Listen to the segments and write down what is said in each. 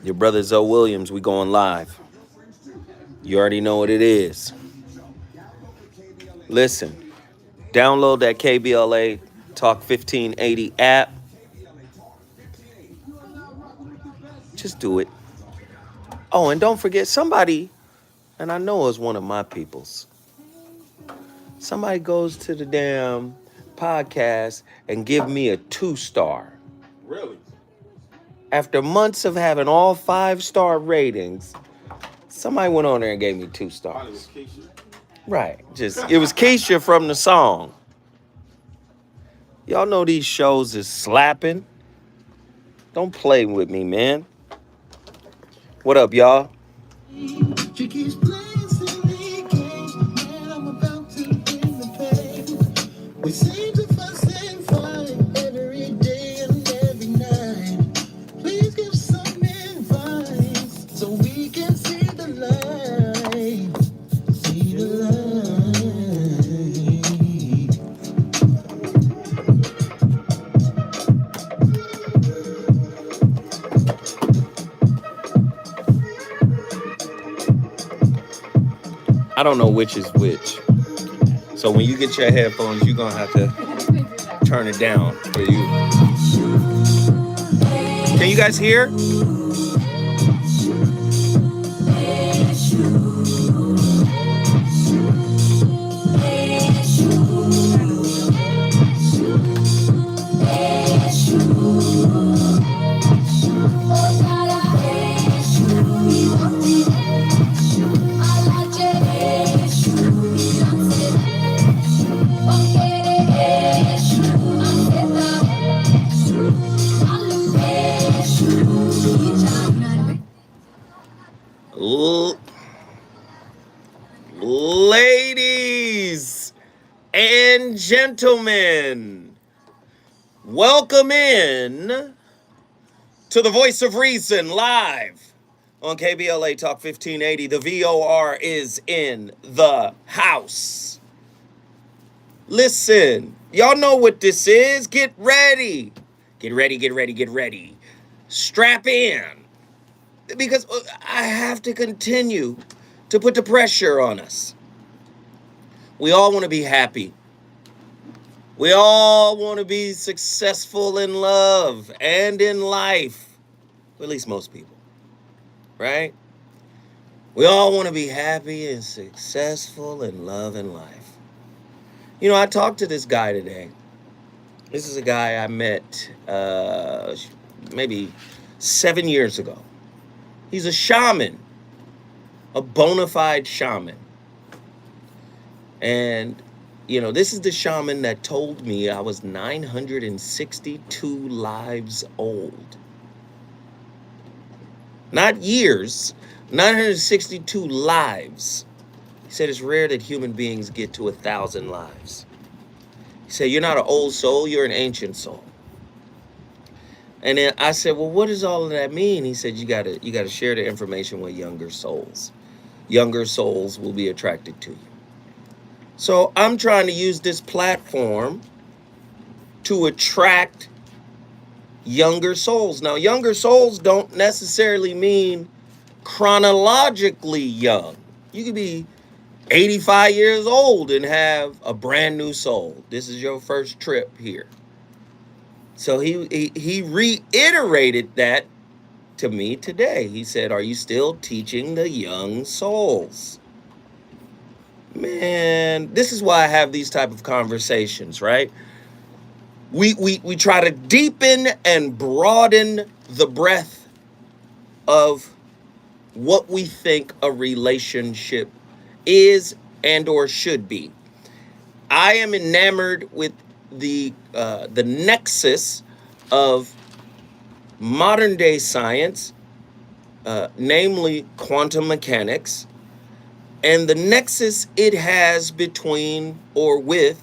Your brother Zoe Williams, we going live. You already know what it is. Listen, download that KBLA Talk 1580 app. Just do it. Oh, and don't forget somebody, and I know it's one of my peoples. Somebody goes to the damn podcast and give me a 2-star. Really? After months of having all 5-star ratings, somebody went on there and gave me 2 Probably was stars. Keisha. Right. It was Keisha from the song. Y'all know these shows is slapping. Don't play with me, man. What up, y'all? She keeps playing silly games, and I'm about to bring the pain. We seem to fuss and fight every day and every night. Please give some advice so we can see the light. See the light. I don't know which is which. So when you get your headphones, you're going to have to turn it down for you. Can you guys hear? Ladies and gentlemen, welcome in to the Voice of Reason live on KBLA Talk 1580. The VOR is in the house. Listen, y'all know what this is. Get ready. Get ready, get ready, get ready. Strap in. Because I have to continue to put the pressure on us. We all want to be happy. We all want to be successful in love and in life. At least most people, right? We all want to be happy and successful in love and life. You know, I talked to this guy today. This is a guy I met maybe 7 years ago. He's a shaman, a bona fide shaman. And, you know, this is the shaman that told me I was 962 lives old. Not years, 962 lives. He said it's rare that human beings get to 1,000 lives. He said, you're not an old soul, you're an ancient soul. And then I said, well, what does all of that mean? He said, you gotta share the information with younger souls. Younger souls will be attracted to you. So I'm trying to use this platform to attract younger souls. Now, younger souls don't necessarily mean chronologically young. You could be 85 years old and have a brand new soul. This is your first trip here. So he reiterated that to me today. He said, are you still teaching the young souls? Man, this is why I have these type of conversations, right? We try to deepen and broaden the breadth of what we think a relationship is and or should be. I am enamored with the nexus of modern day science, namely quantum mechanics, and the nexus it has between or with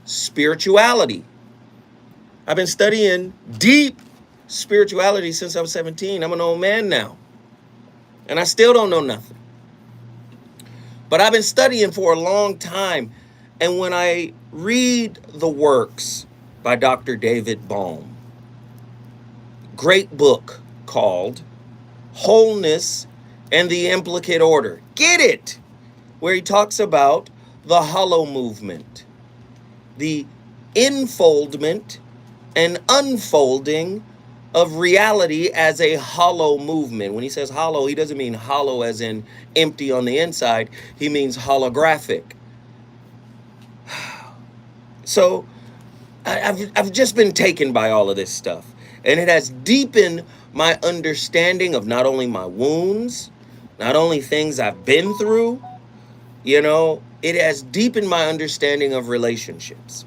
spirituality. I've been studying deep spirituality since I was 17. I'm an old man now, and I still don't know nothing. But I've been studying for a long time, and when I read the works by Dr. David Bohm, great book called wholeness, and the implicate order. Get it? Where he talks about the hollow movement, the enfoldment and unfolding of reality as a hollow movement. When he says hollow, he doesn't mean hollow as in empty on the inside. He means holographic. So I've just been taken by all of this stuff. And it has deepened my understanding of not only my wounds, not only things I've been through, it has deepened my understanding of relationships.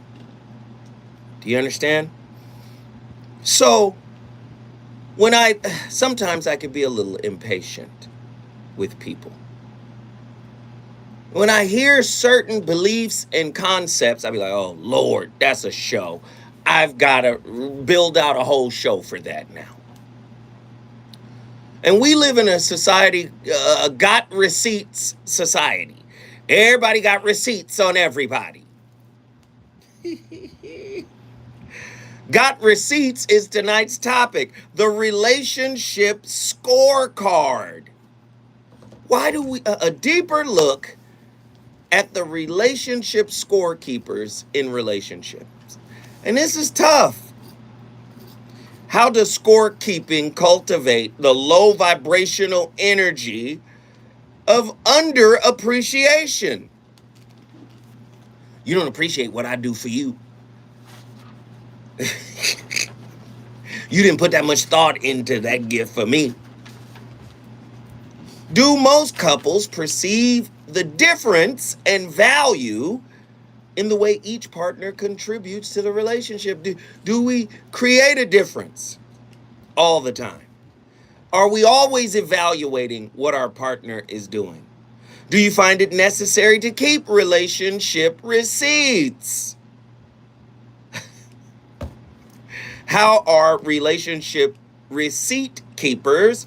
Do you understand? So, sometimes I could be a little impatient with people. When I hear certain beliefs and concepts, I'll be like, oh, Lord, that's a show. I've got to build out a whole show for that now. And we live in a society, got receipts society. Everybody got receipts on everybody. Got receipts is tonight's topic. The relationship scorecard. Why do we, a deeper look at the relationship scorekeepers in relationships. And this is tough. How does scorekeeping cultivate the low vibrational energy of underappreciation? You don't appreciate what I do for you. You didn't put that much thought into that gift for me. Do most couples perceive the difference and value in the way each partner contributes to the relationship? Do we create a difference all the time? Are we always evaluating what our partner is doing? Do you find it necessary to keep relationship receipts? How are relationship receipt keepers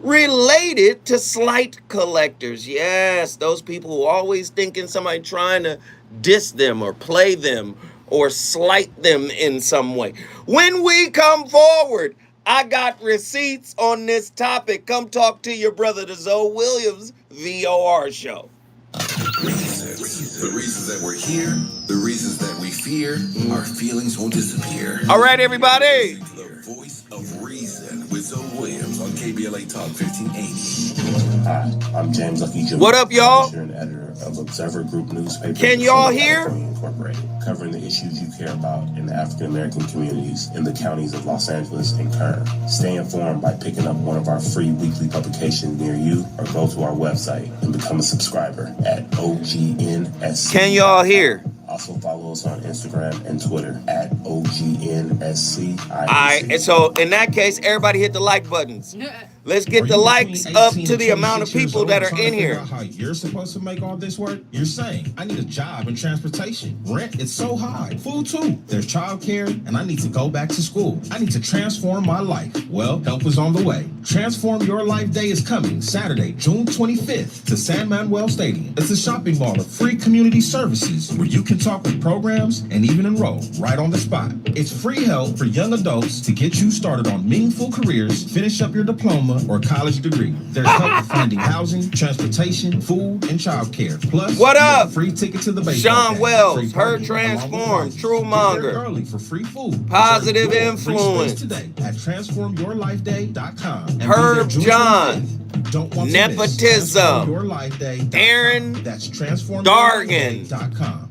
related to slight collectors? Yes, those people who are always thinking somebody trying to diss them or play them or slight them in some way. When we come forward, I got receipts on this topic. Come talk to your brother, the Zoe Williams VOR show. The reasons that we're here, the reasons that we fear, our feelings won't disappear. All right, everybody. The voice of reason with Zoe Williams on KBLA Talk 1580. Hi, I'm James Lucky Jr. What up, y'all? Publisher and editor of Observer Group newspaper. Can y'all hear? Incorporated, covering the issues you care about in the African American communities in the counties of Los Angeles and Kern. Stay informed by picking up one of our free weekly publications near you, or go to our website and become a subscriber at OGNSC. Can y'all hear? Also follow us on Instagram and Twitter at OGNSC. All right, so in that case, everybody hit the like buttons. Let's get the likes up to the amount of people that are in here. How you're supposed to make all this work? You're saying, I need a job and transportation. Rent is so high. Food too. There's childcare, and I need to go back to school. I need to transform my life. Well, help is on the way. Transform Your Life Day is coming Saturday, June 25th to San Manuel Stadium. It's a shopping mall of free community services where you can talk with programs and even enroll right on the spot. It's free help for young adults to get you started on meaningful careers, finish up your diploma or college degree. There's help with finding housing, transportation, food, and childcare. Plus, what up? Free ticket to the baseball Sean game, Wells, free Her parking, Transform, True Get Monger. there early for free food. Positive Reserve your Influence. free space today at transformyourlifeday.com. And be there Herb June John. 25th. Don't want to miss Nepotism. transformyourlifeday.com. Aaron That's Dargan. transformyourlifeday.com.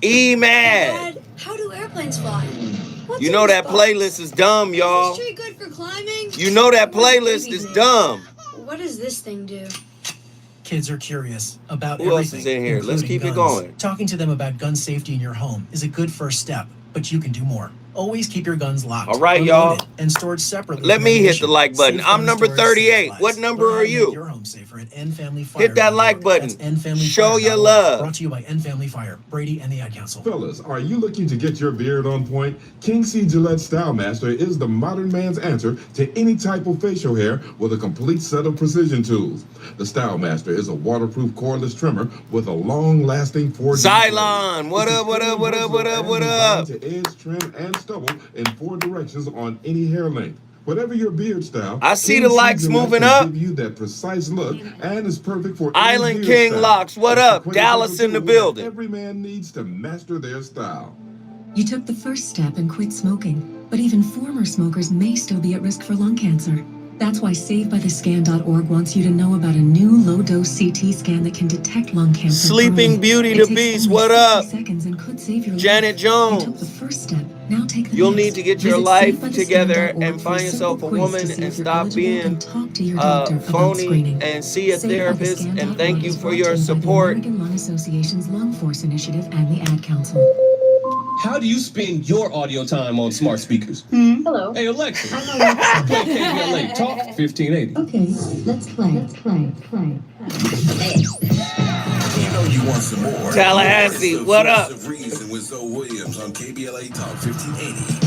E-Mad. Dad, how do airplanes fly? What's You know in that this box? playlist is dumb, y'all. Is this tree good for climbing? You know that What does playlist baby is do? dumb. What does this thing do? Kids are curious about Who else everything. is in here? Let's including keep it guns. going. Talking to them about gun safety in your home is a good first step, but you can do more. Always keep your guns locked. All right, unloaded, y'all. And stored separately. Let from me hit ammunition. the like button. Safe I'm gun number storage saves 38. lives. What number Learn how are to you? make your home safer at endfamilyfire.org. Hit that like button. That's endfamilyfire.org. Show your love. Brought to you by End Family Fire, Brady and the Ad Council. Fellas, are you looking to get your beard on point? King C. Gillette Style Master is the modern man's answer to any type of facial hair with a complete set of precision tools. The Style Master is a waterproof cordless trimmer with a long-lasting 4D Xylon, blade. what It's up, what up, what up, what up, and what up? designed to edge, trim, and stubble in 4 directions on any hair length. Whatever your beard style, I see King the C likes Gillette moving can up. give you that precise look and is perfect for Island any beard King style. Locks, what It's the up? quintessential Dallas in the tool that building. every man needs to master their style. You took the first step and quit smoking, but even former smokers may still be at risk for lung cancer. That's why SaveByTheScan.org wants you to know about a new low-dose CT scan that can detect lung cancer. Sleeping early. Beauty It the takes Beast, only what 60 up? seconds and could save your Janet life. You took Jones. the first step. Now take the You'll next. need to get your Visit life together SaveByTheScan.org and for a find yourself a simple quiz woman to see and if you're stop eligible being and talk to your doctor about phony screening. and see a therapist. And thank you SaveByTheScan.org is for brought your to you by the support. American Lung Association's Lung Force Initiative and the Ad Council. How do you spend your audio time on smart speakers? Hello. Hey, Alexa, I'm Alexa. play KBLA Talk 1580. Okay, let's play. You know you want some more. Tallahassee, It's the what Voice up? of Reason with Zoe Williams on KBLA Talk 1580.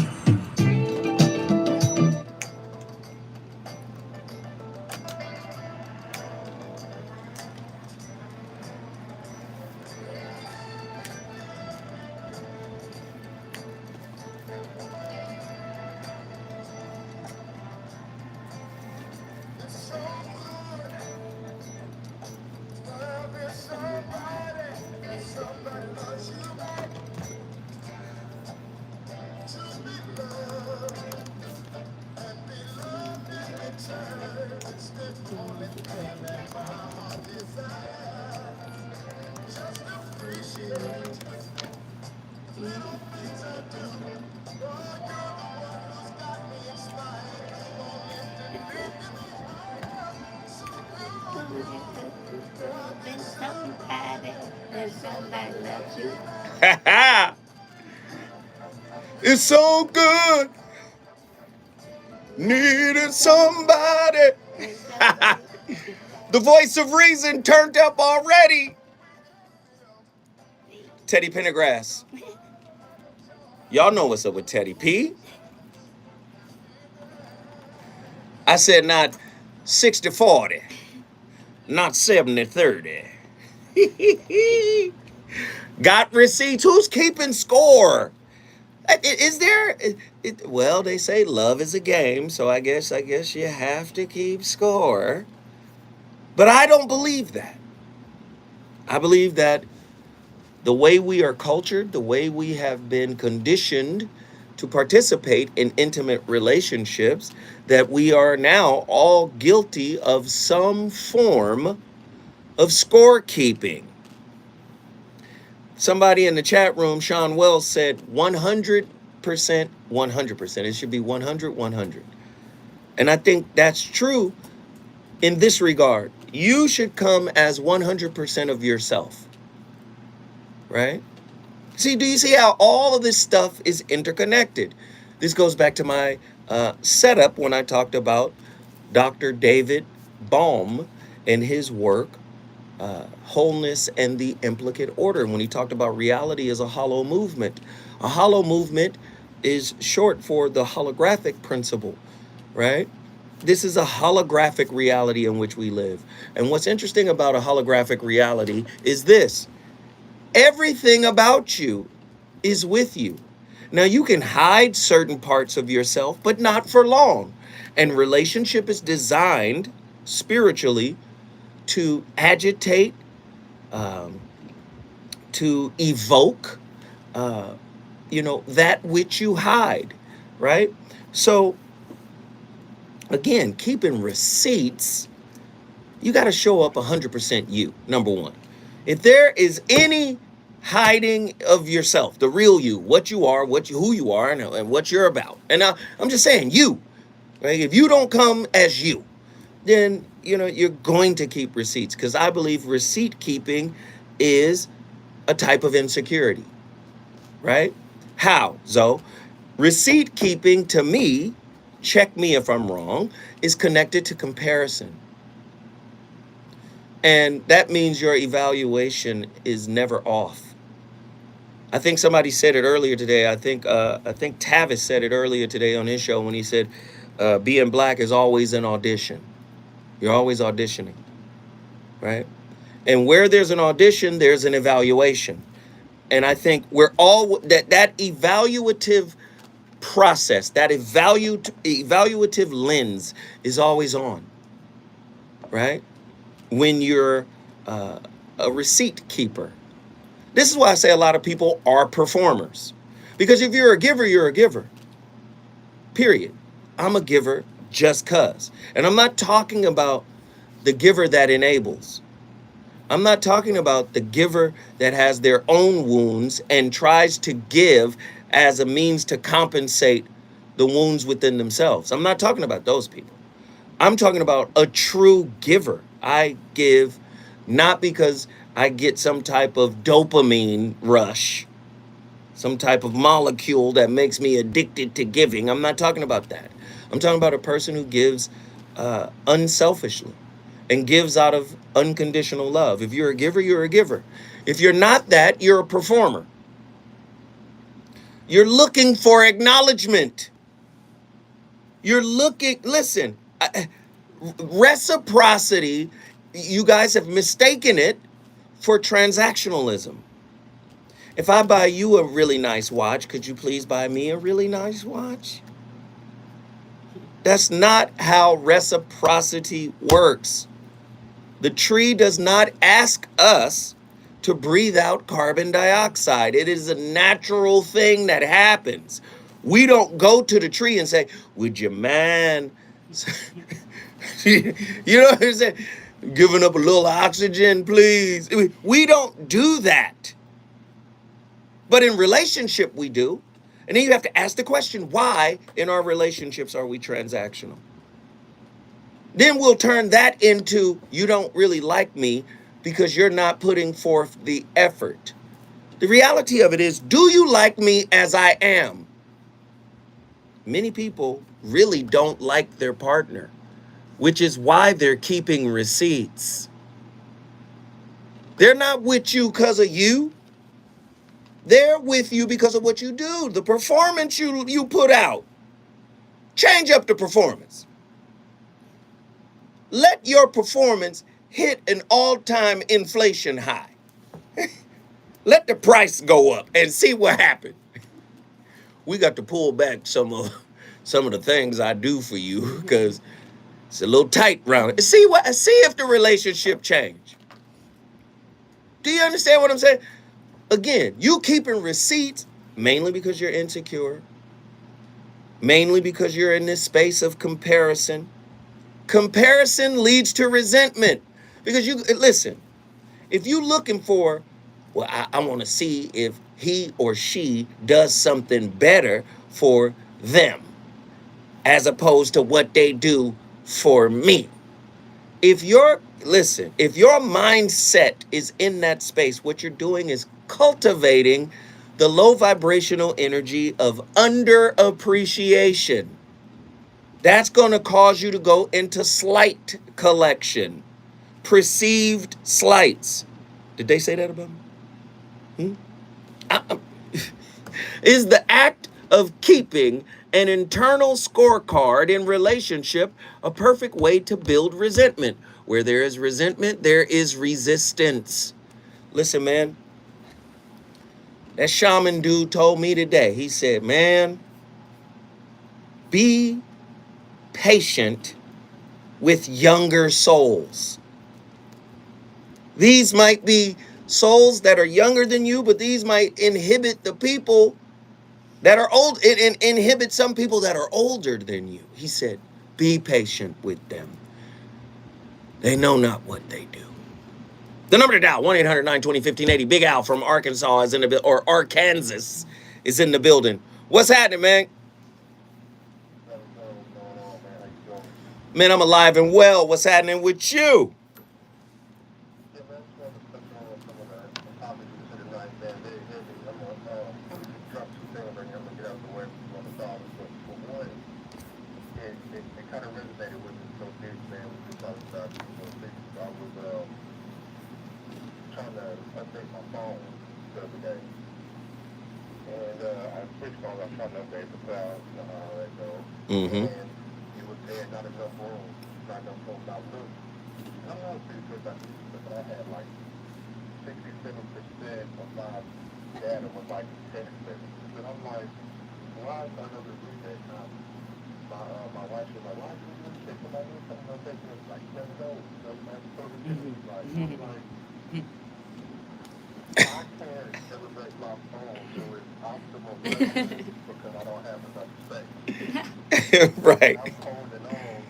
It's so good. Needed somebody. The voice of reason turned up already. Teddy Pendergrass. Y'all know what's up with Teddy P. I said not 60-40, not 70-30. Got receipts. Who's keeping score? Is there? Well, they say love is a game, so I guess you have to keep score. But I don't believe that. I believe that the way we are cultured, the way we have been conditioned to participate in intimate relationships, that we are now all guilty of some form of scorekeeping. Somebody in the chat room, Sean Wells, said 100%, 100%. It should be 100, 100. And I think that's true in this regard. You should come as 100% of yourself, right? See, do you see how all of this stuff is interconnected? This goes back to my setup when I talked about Dr. David Baum and his work, Wholeness and the Implicate Order. When he talked about reality as a hollow movement. A hollow movement is short for the holographic principle, right? This is a holographic reality in which we live. And what's interesting about a holographic reality is this. Everything about you is with you. Now, you can hide certain parts of yourself, but not for long. And relationship is designed spiritually to agitate, to evoke, that which you hide, right? So, again, keeping receipts, you got to show up 100% you, number one. If there is any hiding of yourself, the real you, what you are, who you are, and what you're about. And I'm just saying you, right? If you don't come as you, then, you're going to keep receipts, because I believe receipt keeping is a type of insecurity, right? How, Zoe? Receipt keeping, to me, check me if I'm wrong, is connected to comparison. And that means your evaluation is never off. I think somebody said it earlier today. I think Tavis said it earlier today on his show when he said, being black is always an audition. You're always auditioning, right? And where there's an audition, there's an evaluation. And I think we're all that evaluative process, that evaluative lens is always on, right? When you're a receipt keeper. This is why I say a lot of people are performers. Because if you're a giver, you're a giver. Period. I'm a giver just cuz. And I'm not talking about the giver that enables. I'm not talking about the giver that has their own wounds and tries to give as a means to compensate the wounds within themselves. I'm not talking about those people. I'm talking about a true giver. I give not because I get some type of dopamine rush, some type of molecule that makes me addicted to giving. I'm not talking about that. I'm talking about a person who gives unselfishly and gives out of unconditional love. If you're a giver, you're a giver. If you're not that, you're a performer. You're looking for acknowledgement. You're looking, listen, reciprocity, you guys have mistaken it for transactionalism. If I buy you a really nice watch, could you please buy me a really nice watch? That's not how reciprocity works. The tree does not ask us to breathe out carbon dioxide. It is a natural thing that happens. We don't go to the tree and say, would you mind? You know what I'm saying? Giving up a little oxygen, please. We don't do that. But in relationship, we do. And then you have to ask the question, why in our relationships are we transactional? Then we'll turn that into, you don't really like me because you're not putting forth the effort. The reality of it is, do you like me as I am? Many people really don't like their partner, which is why they're keeping receipts. They're not with you because of you. They're with you because of what you do, the performance you put out. Change up the performance. Let your performance hit an all-time inflation high. Let the price go up and see what happens. We got to pull back some of the things I do for you because it's a little tight around it. See if the relationship change. Do you understand what I'm saying? Again, you keeping receipts mainly because you're insecure, mainly because you're in this space of comparison. Comparison leads to resentment because listen, if you looking for, well, I want to see if he or she does something better for them as opposed to what they do for me. If your mindset is in that space, what you're doing is cultivating the low vibrational energy of underappreciation. That's going to cause you to go into slight collection, perceived slights. Did they say that about me? Is the act of keeping an internal scorecard in relationship a perfect way to build resentment? Where there is resentment, there is resistance. Listen, man, that shaman dude told me today, he said, man, be patient with younger souls. These might be souls that are younger than you, but these might inhibit the people that are old, inhibit some people that are older than you. He said, be patient with them. They know not what they do. The number to dial, 1-800-920-1580. Big Al from Arkansas is in the or Arkansas is in the building. What's happening, man? Man, I'm alive and well. What's happening with you? Mm-hmm. And you would say not enough room, not enough room, not room. I'm not pretty sure about this, but I had like 67% of my data was like text messages. And I'm like, why I know this weekend, my wife was like, why do you do this? When I do something, I'll take this. Like, you never know. You know, that's totally different. Like, I'm like, I can't elevate my phone to its optimal level because I don't have enough space. Right. I'm holding on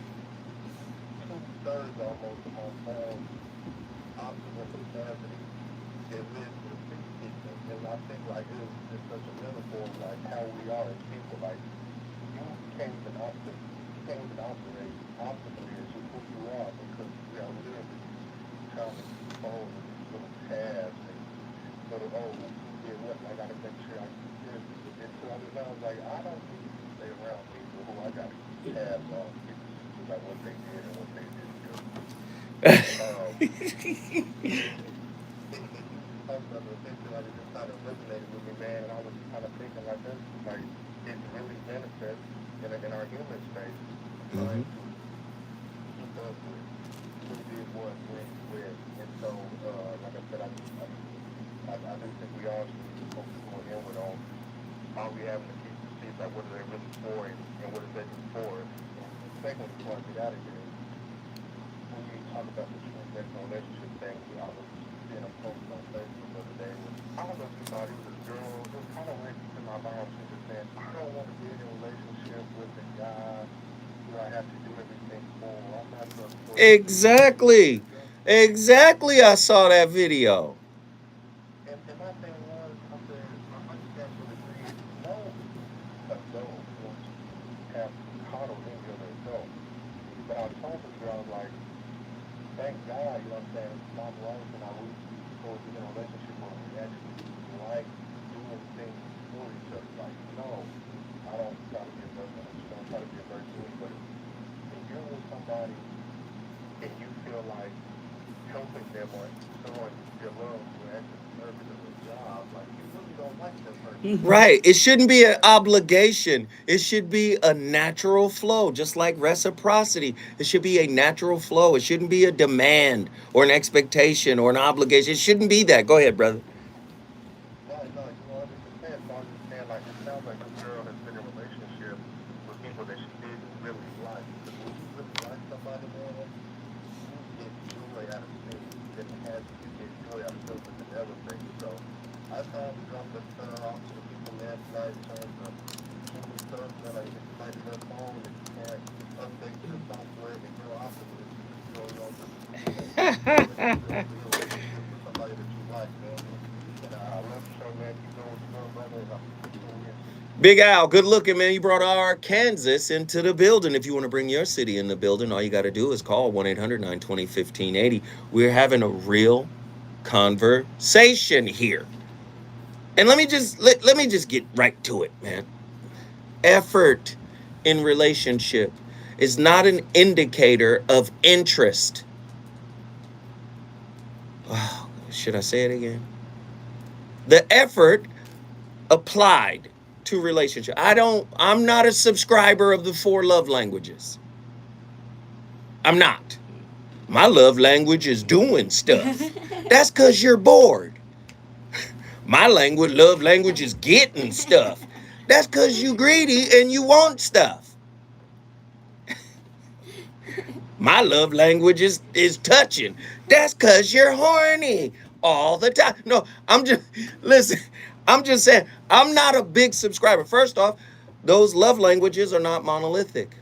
2/3 almost of my phone's optimal capacity. And then the speaking, and I think like it's such a metaphor of like how we are as people. Like you can't even operate optimally as who you are because we are literally trying to control these little tabs and sort of yeah, what I gotta make sure I do this. And so I was like, I don't need to stay around people who I gotta keep tabs on because like what they did and what they didn't do. Sometimes I think like it just kind of resonated with me, man, and I was kind of thinking like this, like it really manifests in our human space, trying to keep up with who did what, when, where, and so like I said, I do think we all should be focused more inward on how we having to keep the seats, like what are they really for and what is they for. And second, before I get out of here, when you talk about the transactional relationship thing, I was seeing a post on Facebook the other day. I don't know if you thought it was a girl. It was kind of weird to my mind. She was saying, I don't want to be in a relationship with a guy who I have to do everything for. I'm not sure. Exactly. Exactly. I saw that video. And my thing was, I said, I understand to the degree, no adult wants to have coddle any other adult. But I told the girl, I was like, thank God, you know what I'm saying, my wife and I, we supposed to be in a relationship where we actually like doing things for each other. Like, no, I don't try to be a virgin, I don't try to be a virgin, but if you're with somebody and you feel like helping them or showing your love to actually serve it as a job, like, you really don't like that person. Right. It shouldn't be an obligation. It should be a natural flow, just like reciprocity. It should be a natural flow. It shouldn't be a demand or an expectation or an obligation. It shouldn't be that. Go ahead, brother. No, you know, understand. So I understand, like, it sounds like this girl has been in a relationship with people that she didn't really like. Because when you really like somebody, man, you get joy out of things. You get joy out of something and everything. So I tried to drop this off to the people last night in terms of human stuff, man, like, if you might be their phone and you can't update your software and you're optimally, you know, with somebody that you like, man. And I love the show, man. Keep doing what you're doing, brother. And I'm tuning in. Big Al, good looking, man. You brought our Kansas into the building. If you want to bring your city in the building, all you got to do is call 1-800-920-1580. We're having a real conversation here. And let me just get right to it, man. Effort in relationship is not an indicator of interest. Oh, should I say it again? The effort applied to relationship. I'm not a subscriber of the 4 love languages. I'm not. My love language is doing stuff. That's because you're bored. My love language is getting stuff. That's because you greedy and you want stuff. My love language is touching. That's because you're horny all the time. No, I'm just saying, I'm not a big subscriber. First off, those love languages are not monolithic,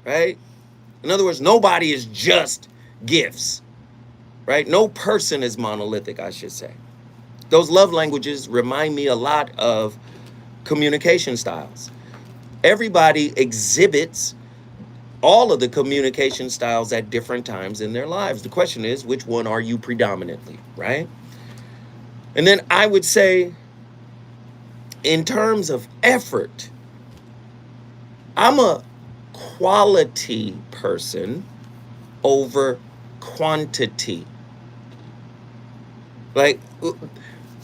right? In other words, nobody is just gifts, right? No person is monolithic, I should say. Those love languages remind me a lot of communication styles. Everybody exhibits all of the communication styles at different times in their lives. The question is, which one are you predominantly, right? And then I would say, in terms of effort, I'm a quality person over quantity. Like,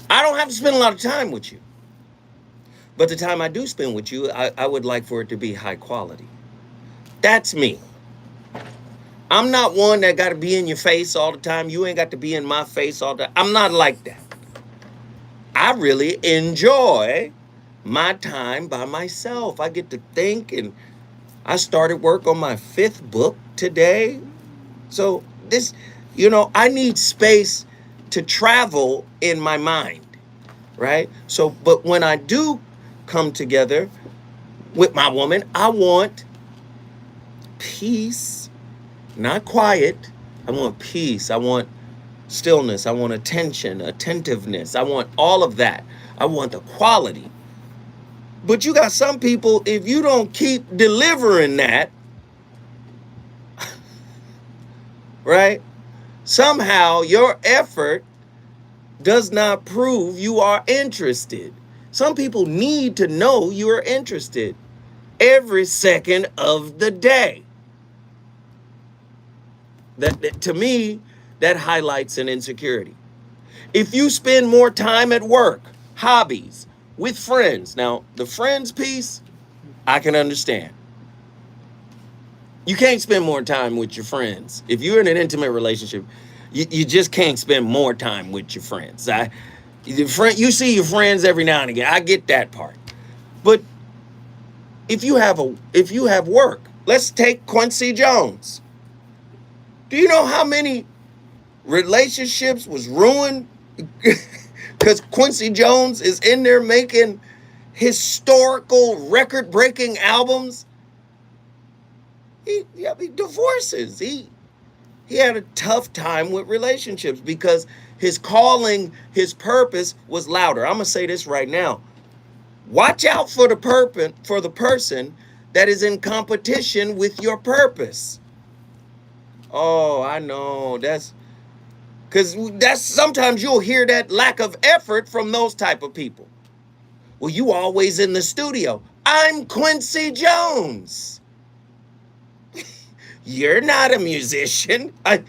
I don't have to spend a lot of time with you. But the time I do spend with you, I would like for it to be high quality. That's me. I'm not one that got to be in your face all the time. You ain't got to be in my face all the time. I'm not like that. I really enjoy my time by myself. I get to think, and I started work on my 5th book today. So this, I need space to travel in my mind, right? So, but when I do come together with my woman, I want peace, not quiet. I want peace. I want stillness. I want attention, attentiveness. I want all of that. I want the quality. But you got some people, if you don't keep delivering that, right? Somehow your effort does not prove you are interested. Some people need to know you are interested every second of the day. That to me, that highlights an insecurity. If you spend more time at work, hobbies, with friends. Now, the friends piece, I can understand. You can't spend more time with your friends. If you're in an intimate relationship, you just can't spend more time with your friends. You see your friends every now and again. I get that part. But if you have work, let's take Quincy Jones. Do you know how many relationships was ruined because Quincy Jones is in there making historical record-breaking albums? He divorces. He had a tough time with relationships because his calling, his purpose was louder. I'm gonna say this right now. Watch out for the person that is in competition with your purpose. Oh, I know. That's sometimes you'll hear that lack of effort from those type of people. Well, you always in the studio. I'm Quincy Jones. You're not a musician. I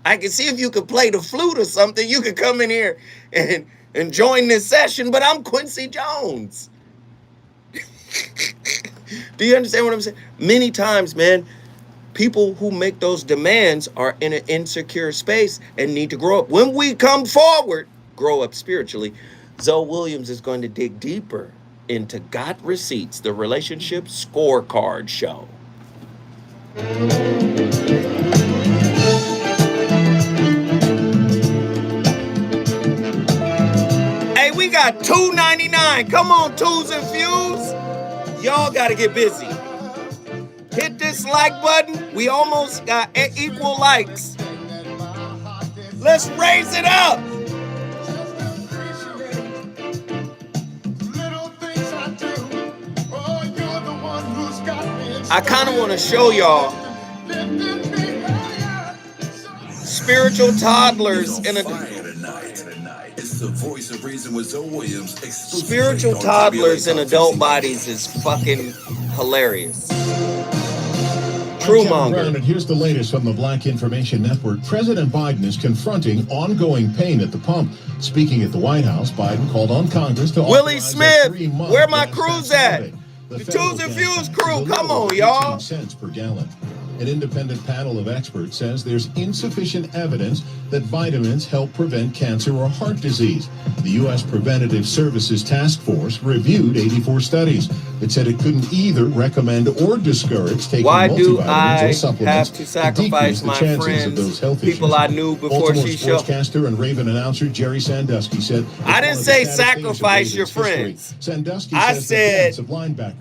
can see if you could play the flute or something, you could come in here and join this session, but I'm Quincy Jones. Do you understand what I'm saying? Many times, man, people who make those demands are in an insecure space and need to grow up. When we come forward, grow up spiritually. Zoe Williams is going to dig deeper into Got Receipts, the Relationship ScoreCard show. Hey, we got $2.99. Come on, twos and fews. Y'all got to get busy. Hit this like button. We almost got equal likes. Let's raise it up. I kind of want to show y'all spiritual toddlers in a spiritual toddlers in adult bodies is fucking hilarious. Truemonger. And here's the latest from the Black Information Network. President Biden is confronting ongoing pain at the pump. Speaking at the White House, Biden called on Congress to Willie Smith, where my crew's at? The Twos and Fuse crew, come on, y'all. Cents per gallon. An independent panel of experts says there's insufficient evidence that vitamins help prevent cancer or heart disease. The U.S. Preventative Services Task Force reviewed 84 studies. It said it couldn't either recommend or discourage taking multivitamins or supplements have to sacrifice my friends, people I knew before she showed. Sportscaster and Raven announcer Jerry Sandusky said, I didn't say sacrifice your friends. I said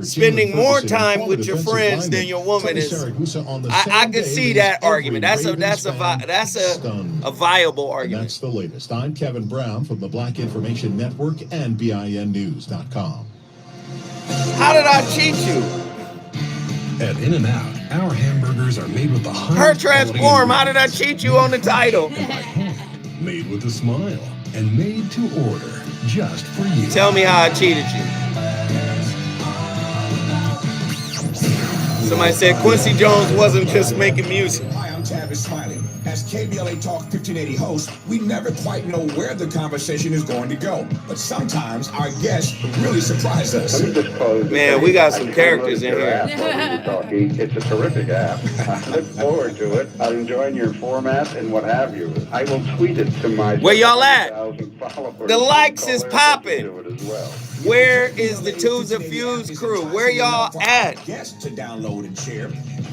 spending more time with your friends than your woman is. I can see that argument. That's a viable argument. That's the latest. I'm Kevin Brown from the Black Information Network and BINnews.com. How did I cheat you? At In-N-Out, our hamburgers are made with the highest Her transform. How did I cheat you on the title? And by hand, made with a smile, and made to order just for you. Tell me how I cheated you. Somebody said Quincy Jones wasn't just making music. Hi, I'm Tavis Smiley. As KBLA Talk 1580 host, we never quite know where the conversation is going to go. But sometimes our guests really surprise us. Man, we got some characters in here. It's a terrific app. I look forward to it. I'm enjoying your format and what have you. I will tweet it to my... Where y'all at? The likes is popping. Well. Where is the Twos and Fuse crew? Where y'all at? Guests to download and share.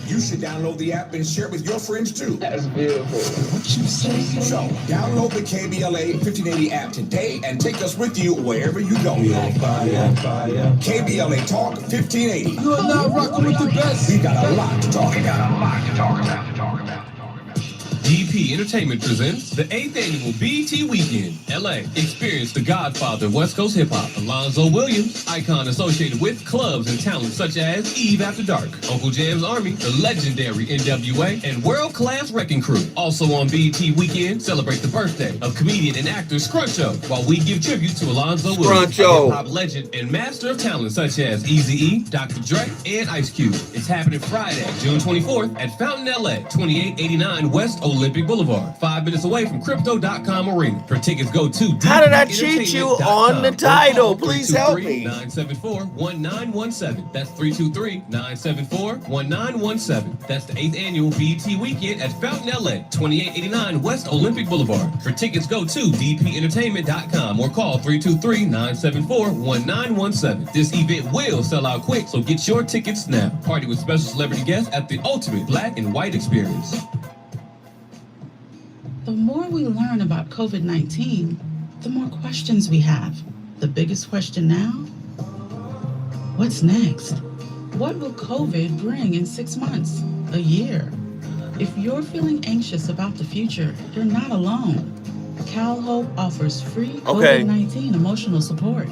You should download the app and share it with your friends too. That's beautiful. What you say? So, download the KBLA 1580 app today and take us with you wherever you go. KBLA Talk 1580. You are now rocking with the best. We got a lot to talk about. DP Entertainment presents the 8th annual BET Weekend, LA. Experience the godfather of West Coast hip-hop, Alonzo Williams, icon associated with clubs and talents such as Eve After Dark, Uncle Jam's Army, the legendary NWA, and world-class Wrecking Crew. Also on BET Weekend, celebrate the birthday of comedian and actor Scruncho, while we give tribute to Alonzo Williams, a hip-hop legend and master of talent such as Eazy-E, Dr. Dre, and Ice Cube. It's happening Friday, June 24th at Fountain LA, 2889 West Olympic Boulevard, 5 minutes away from Crypto.com Arena. For tickets, go to How did I cheat you on the title? Please help me. 974-1917. That's 323-974-1917. That's the 8th annual BET Weekend at Fountain LA, 2889 West Olympic Boulevard. For tickets, go to dpentertainment.com or call 323-974-1917. This event will sell out quick, so get your tickets now. Party with special celebrity guests at the ultimate black and white experience. The more we learn about COVID-19, the more questions we have. The biggest question now? What's next? What will COVID bring in 6 months, a year? If you're feeling anxious about the future, you're not alone. CalHope offers free COVID-19 emotional support.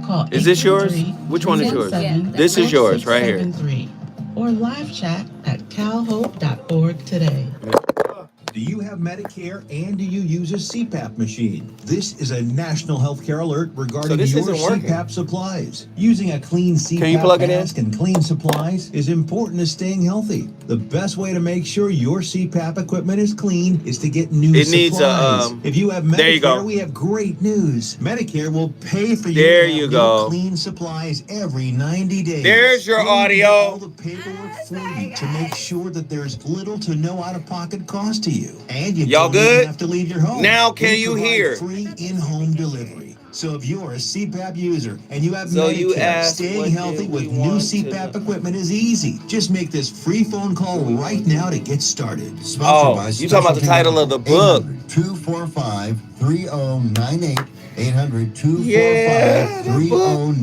Call Is this yours? Which one is yours? This is yours right here. Or live chat at calhope.org today. Do you have Medicare and do you use a CPAP machine? This is a national healthcare alert regarding your CPAP supplies. Using a clean CPAP mask and clean supplies is important to staying healthy. The best way to make sure your CPAP equipment is clean is to get new supplies. Needs a, if you have Medicare, we have great news. Medicare will pay for you to have clean supplies every 90 days. There's your We'll do audio. all the paperwork for you to make sure that there's little to no out-of-pocket cost to you. And you Y'all don't even good? have to leave your home. Now can We you provide hear? free in-home delivery. So if you're a CPAP user and you have So you Medicare, asked, what staying healthy did with we new want CPAP equipment is easy. Just make this free phone call right now to get started. Oh, you talking about the title of the book. 245-3098. 800-245-3098. Yeah, the book.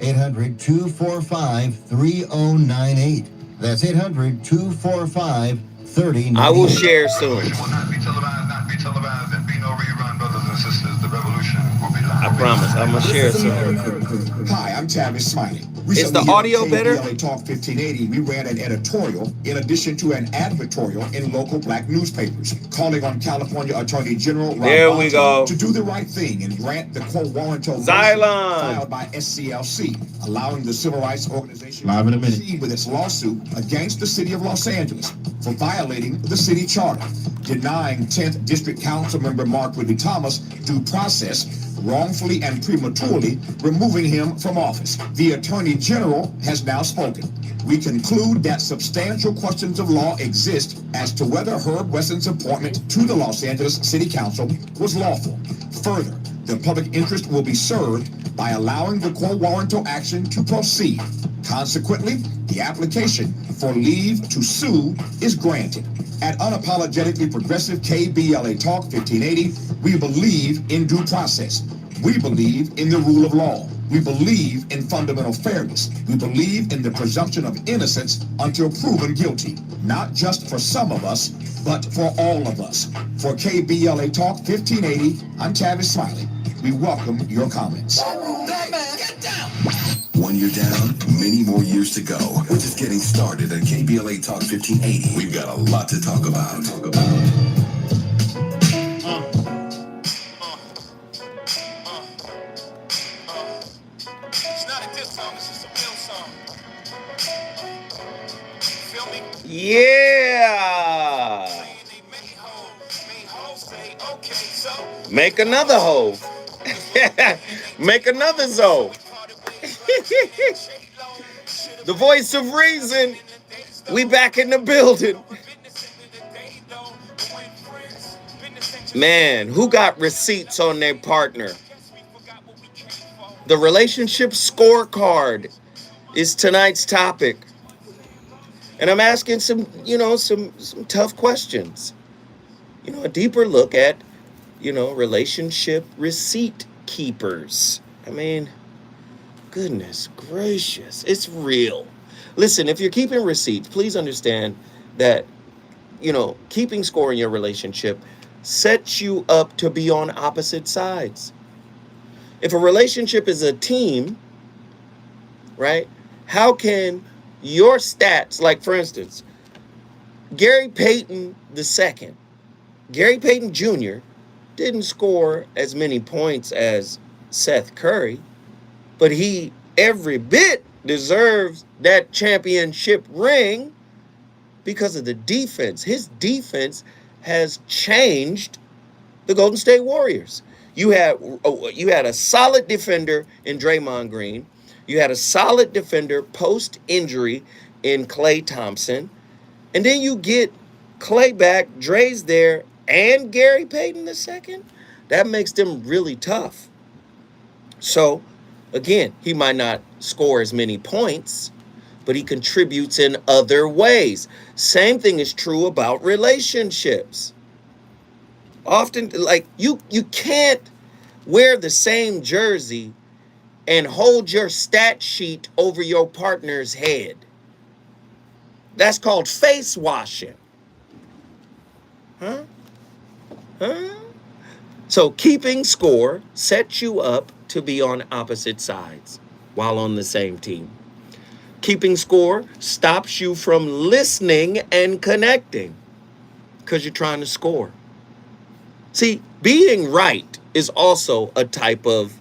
800-245-3098. That's 800-245-3098. I will share soon. I promise. I'm going to share soon. Hi, I'm Tavis Smiley. Is the Recently audio here at better? KBLA Talk 1580, we ran an editorial in addition to an advertorial in local black newspapers, calling on California Attorney General Rob There we go. to do the right thing and grant the quo warranto motion Xylon. filed by SCLC, allowing the civil rights organization Live in a to minute. proceed with its lawsuit against the city of Los Angeles for violating the city charter, denying 10th District Council member Mark Ridley Thomas due process, wrongfully and prematurely removing him from office. The Attorney General has now spoken. We conclude that substantial questions of law exist as to whether Herb Wesson's appointment to the Los Angeles City Council was lawful. Further, the public interest will be served by allowing the quo warranto action to proceed. Consequently, the application for leave to sue is granted. At Unapologetically Progressive KBLA Talk 1580, we believe in due process. We believe in the rule of law. We believe in fundamental fairness. We believe in the presumption of innocence until proven guilty. Not just for some of us, but for all of us. For KBLA Talk 1580, I'm Tavis Smiley. We welcome your comments. One year down, many more years to go. We're just getting started at KBLA Talk 1580. We've got a lot to talk about. It's not a diss song, it's just a real song. Feel me? Yeah. Make another hole. Make another zone. The voice of reason. We back in the building. Man, who got receipts on their partner? The relationship scorecard is tonight's topic. And I'm asking some tough questions. A deeper look at, relationship receipt keepers. I mean, goodness gracious, it's real. Listen, if you're keeping receipts, please understand that, keeping score in your relationship sets you up to be on opposite sides. If a relationship is a team, right, how can your stats, like for instance, Gary Payton II, Gary Payton Jr. didn't score as many points as Seth Curry, but he every bit deserves that championship ring because of the defense. His defense has changed the Golden State Warriors. You had a solid defender in Draymond Green. You had a solid defender post-injury in Klay Thompson. And then you get Klay back, Dre's there, and Gary Payton II. That makes them really tough. So, again, he might not score as many points, but he contributes in other ways. Same thing is true about relationships. Often, like, you can't wear the same jersey and hold your stat sheet over your partner's head. That's called face washing. Huh? So keeping score sets you up to be on opposite sides while on the same team. Keeping score stops you from listening and connecting because you're trying to score. See, being right is also a type of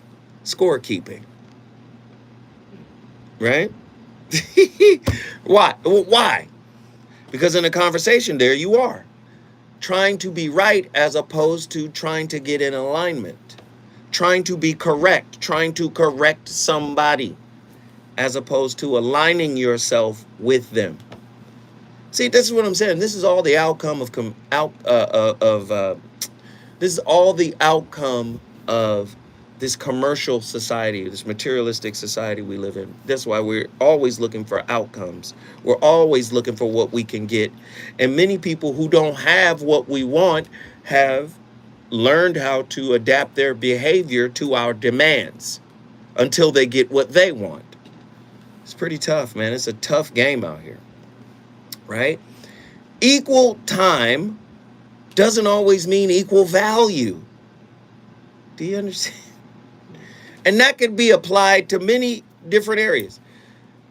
scorekeeping. Right? Why? Because in a conversation, there you are, trying to be right as opposed to trying to get in alignment, trying to be correct, trying to correct somebody as opposed to aligning yourself with them. See, this is what I'm saying. This is all the outcome of this commercial society, this materialistic society we live in. That's why we're always looking for outcomes. We're always looking for what we can get. And many people who don't have what we want have learned how to adapt their behavior to our demands until they get what they want. It's pretty tough, man. It's a tough game out here, right? Equal time doesn't always mean equal value. Do you understand? And that could be applied to many different areas.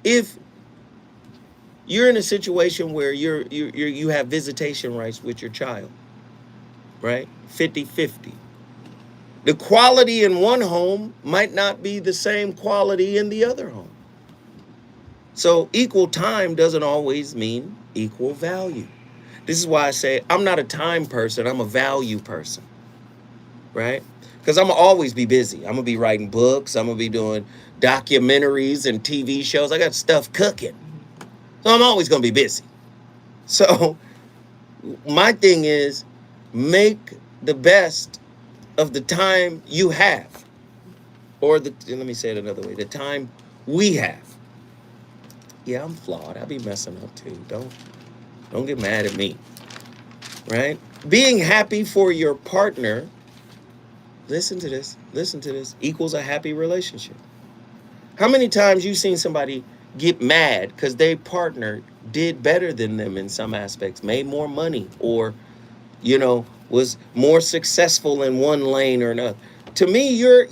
If you're in a situation where you have visitation rights with your child, right? 50-50. The quality in one home might not be the same quality in the other home. So equal time doesn't always mean equal value. This is why I say I'm not a time person, I'm a value person, right? Because I'm going to always be busy. I'm going to be writing books. I'm going to be doing documentaries and TV shows. I got stuff cooking. So I'm always going to be busy. So my thing is make the best of the time you have. Or let me say it another way. The time we have. Yeah, I'm flawed. I be messing up too. Don't get mad at me. Right? Being happy for your partner, listen to this, equals a happy relationship. How many times you seen somebody get mad because their partner did better than them in some aspects, made more money, or, was more successful in one lane or another? To me, you're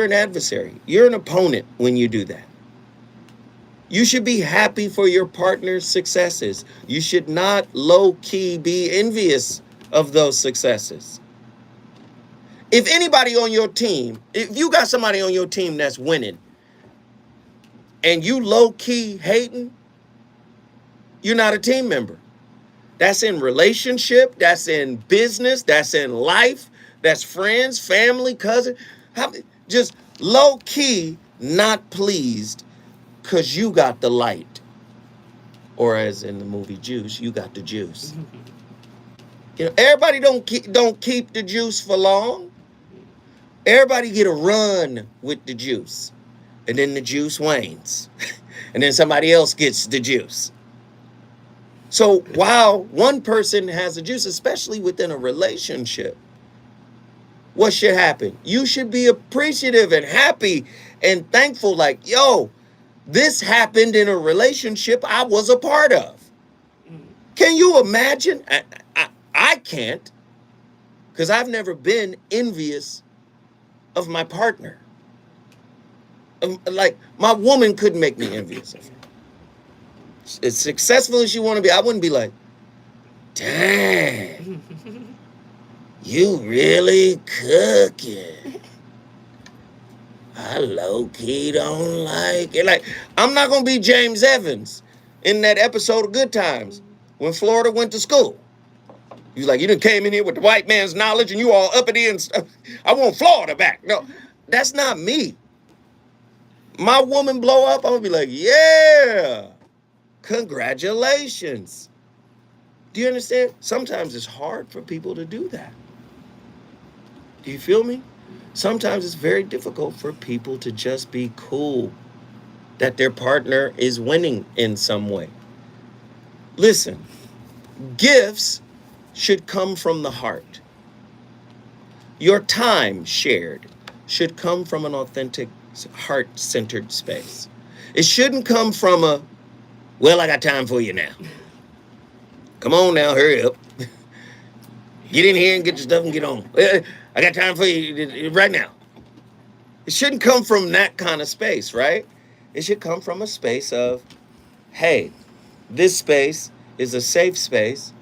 an adversary. You're an opponent when you do that. You should be happy for your partner's successes. You should not low-key be envious of those successes. If anybody on your team, if you got somebody on your team that's winning and you low-key hating, you're not a team member. That's in relationship, that's in business, that's in life, that's friends, family, cousin. Just low-key not pleased because you got the light. Or as in the movie Juice, you got the juice. Everybody don't keep the juice for long. Everybody get a run with the juice. And then the juice wanes. And then somebody else gets the juice. So while one person has the juice, especially within a relationship, what should happen? You should be appreciative and happy and thankful, like, yo, this happened in a relationship I was a part of. Can you imagine? I can't, because I've never been envious of my partner. Like, my woman couldn't make me envious of her. As successful as you want to be, I wouldn't be like, dang, you really cooking. I low-key don't like it. Like, I'm not going to be James Evans in that episode of Good Times when Florida went to school. He's like, you done came in here with the white man's knowledge and you all uppity and stuff. I want Florida back. No, that's not me. My woman blow up, I'm going to be like, yeah, congratulations. Do you understand? Sometimes it's hard for people to do that. Do you feel me? Sometimes it's very difficult for people to just be cool that their partner is winning in some way. Listen, gifts should come from the heart. Your time shared should come from an authentic, heart-centered space. It shouldn't come from a, well, I got time for you now. Come on now, hurry up. Get in here and get your stuff and get on. I got time for you right now. It shouldn't come from that kind of space, right? It should come from a space of, hey, this space is a safe space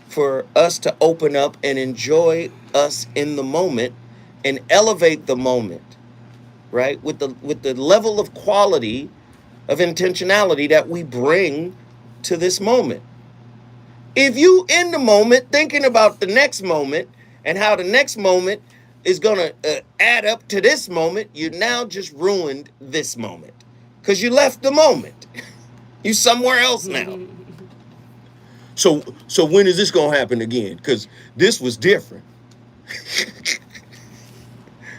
for us to open up and enjoy us in the moment and elevate the moment, right? With the level of quality of intentionality that we bring to this moment. If you in the moment thinking about the next moment and how the next moment is going to add up to this moment, you now just ruined this moment because you left the moment. You somewhere else now. So when is this going to happen again? Because this was different.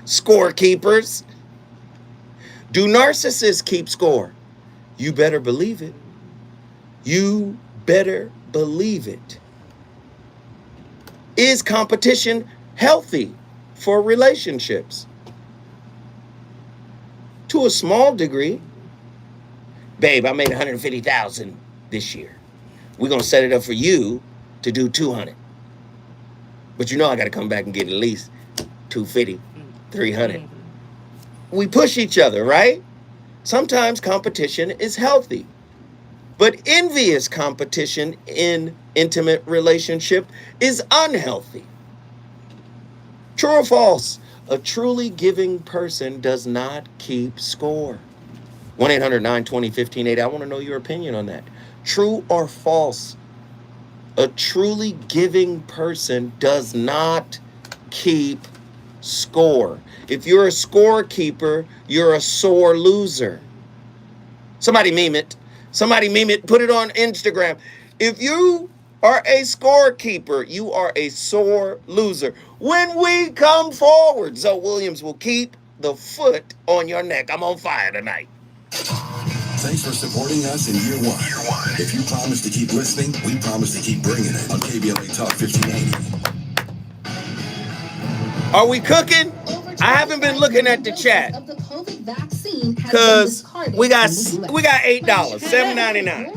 Scorekeepers. Do narcissists keep score? You better believe it. You better believe it. Is competition healthy for relationships? To a small degree. Babe, I made $150,000 this year. We're going to set it up for you to do 200. But you know I got to come back and get at least 250, 300. We push each other, right? Sometimes competition is healthy. But envious competition in intimate relationship is unhealthy. True or false? A truly giving person does not keep score. 1-800-920-1580. I want to know your opinion on that. True or false? A truly giving person does not keep score. If you're a scorekeeper, you're a sore loser. Somebody meme it. Somebody meme it. Put it on Instagram. If you are a scorekeeper, you are a sore loser. When we come forward, Zoe Williams will keep the foot on your neck. I'm on fire tonight. Thanks for supporting us in year one. If you promise to keep listening, we promise to keep bringing it on KBLA Talk 1580. Are we cooking? I haven't been looking at the chat because we got $8, $7.99.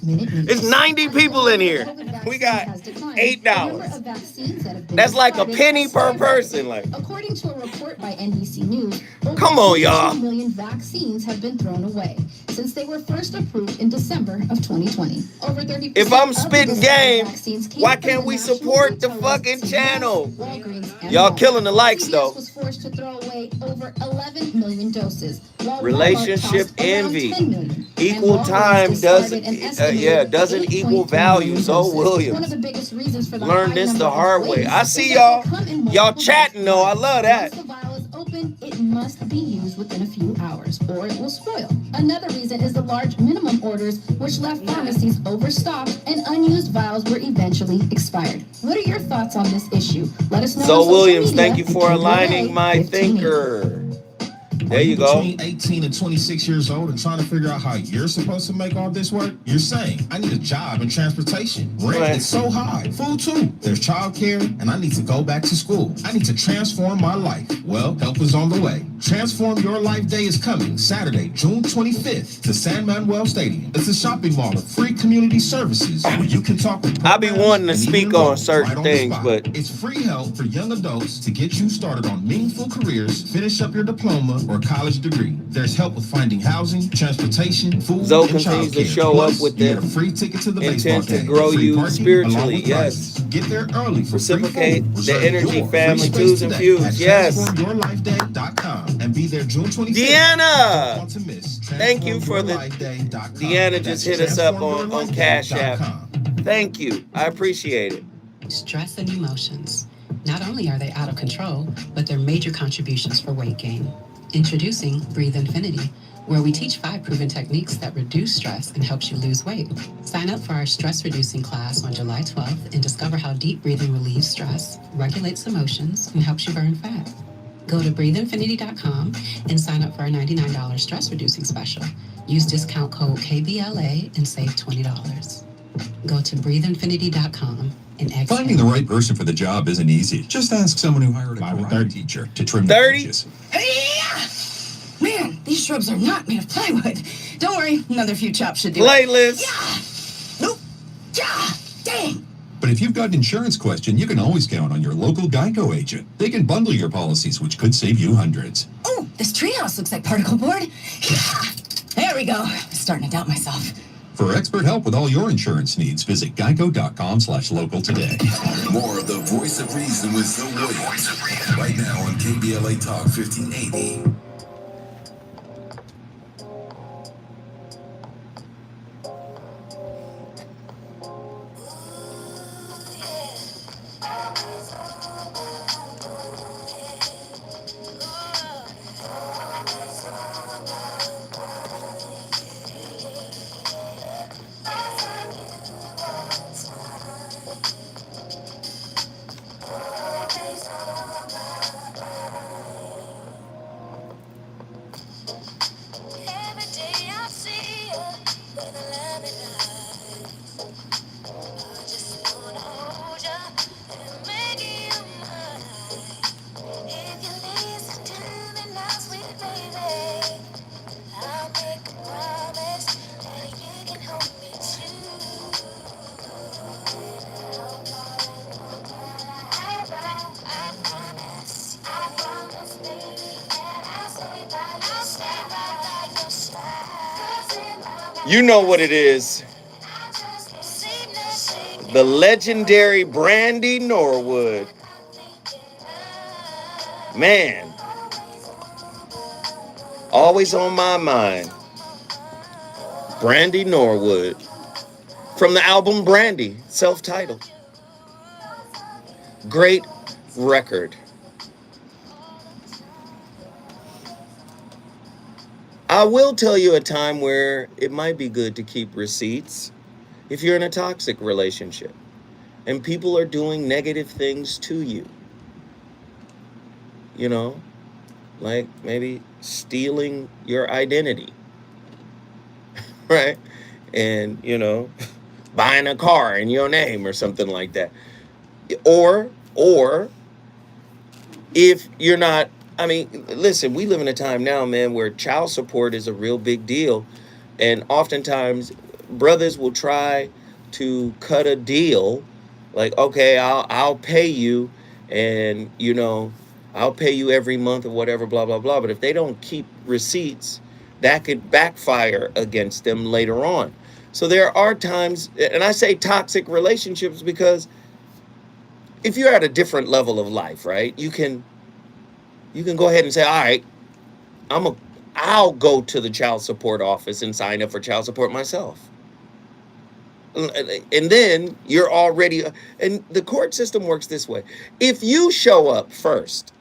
It's 90 people in here. We got $8. That's like a penny per person. Like, according to a report by NBC News, come on, y'all. 2 million vaccines have been thrown away since they were first approved in December of 2020. Over 30%. If I'm spitting game, why can't we support the fucking channel? Y'all killing the likes though. CVS was forced to throw away over 11 million doses. Relationship envy. Equal time doesn't equal value. Zoe Williams. Learned this the hard way. I see y'all chatting though. I love that. Once the vial is open, it must be used within a few hours or it will spoil. Another reason is the large minimum orders, which left pharmacies overstocked and unused unused vials were eventually expired. What are your thoughts on this issue? Let us know on So social Williams, media thank you at for KBLA aligning my 1580. thinker. There Are you you go. between 18 and 26 years old and trying to figure out how you're supposed to make all this work? You're saying, I need a job in transportation. Rent Right. is so high. Food too. There's childcare, and I need to go back to school. I need to transform my life. Well, help is on the way. Transform Your Life Day is coming Saturday, June 25th to San Manuel Stadium. It's a shopping mall of free community services where you can talk with I be wanting to and speak even on enroll certain right on the things, spot. but It's free help for young adults to get you started on meaningful careers, finish up your diploma or college degree. There's help with finding housing, transportation, food, Zoe and continues to childcare. show Plus, up with you the get a free ticket to the baseball intent to game, grow free you parking, spiritually. along with Yes. prizes. Get there early for Reciprocate free food. the Reserve energy, your family, free space twos and today fews. at Yes. transformyourlifeday.com and be there June 25th. Deanna, Don't want to miss. thank you for the. Transformyourlifeday.com. Deanna just hit us up on Cash App. transformyourlifeday.com. Thank you. I appreciate it. Stress and emotions. Not only are they out of control, but they're major contributions for weight gain. Introducing Breathe Infinity, where we teach 5 proven techniques that reduce stress and helps you lose weight. Sign up for our stress reducing class on July 12th and discover how deep breathing relieves stress, regulates emotions, and helps you burn fat. Go to breatheinfinity.com and sign up for our $99 stress reducing special. Use discount code KBLA and save $20. Go to breatheinfinity.com and exhale. Finding the right person for the job isn't easy. Just ask someone who hired a karate teacher to trim the 30? edges. Man, these shrubs are not made of plywood. Don't worry, another few chops should do Playlist. it. Nope. Yeah. Dang. But if you've got an insurance question, you can always count on your local Geico agent. They can bundle your policies, which could save you hundreds. Oh, this treehouse looks like particle board. Yeah. There we go. I'm starting to doubt myself. For expert help with all your insurance needs, visit geico.com/local today. More of the Voice of Reason with Zoe Williams. Right now on KBLA Talk 1580. You know what it is. The legendary Brandy Norwood. Man. Always on my mind. Brandy Norwood. From the album Brandy, self-titled. Great record. I will tell you a time where it might be good to keep receipts if you're in a toxic relationship and people are doing negative things to you. You know, like maybe stealing your identity, right? And, you know, buying a car in your name or something like that. Or if you're not, I mean, listen, we live in a time now, man, where child support is a real big deal. And oftentimes brothers will try to cut a deal like, okay, I'll pay you and, you know, I'll pay you every month or whatever, blah, blah, blah. But if they don't keep receipts, that could backfire against them later on. So there are times, and I say toxic relationships because if you're at a different level of life, right, you can go ahead and say, all right, I'll go to the child support office and sign up for child support myself. And then you're already, and the court system works this way. If you show up first,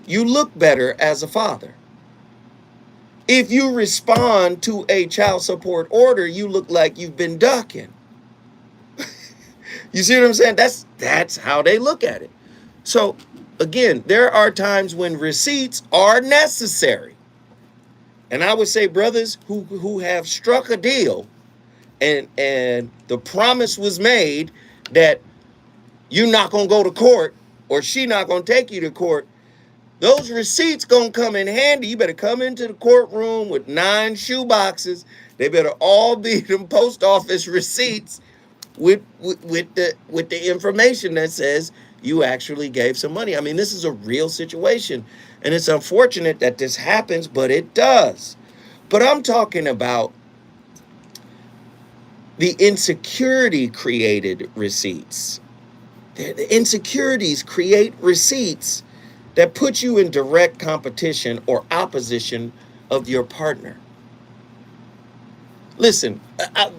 you look better as a father. If you respond to a child support order, you look like you've been ducking. You see what I'm saying? That's how they look at it. So again, there are times when receipts are necessary. And I would say brothers who have struck a deal and the promise was made that you're not going to go to court or she not going to take you to court, those receipts going to come in handy. You better come into the courtroom with 9 shoe boxes. They better all be them post office receipts with the information that says you actually gave some money. I mean, this is a real situation, and it's unfortunate that this happens, but it does. But I'm talking about the insecurity created receipts. The insecurities create receipts that put you in direct competition or opposition of your partner. Listen, as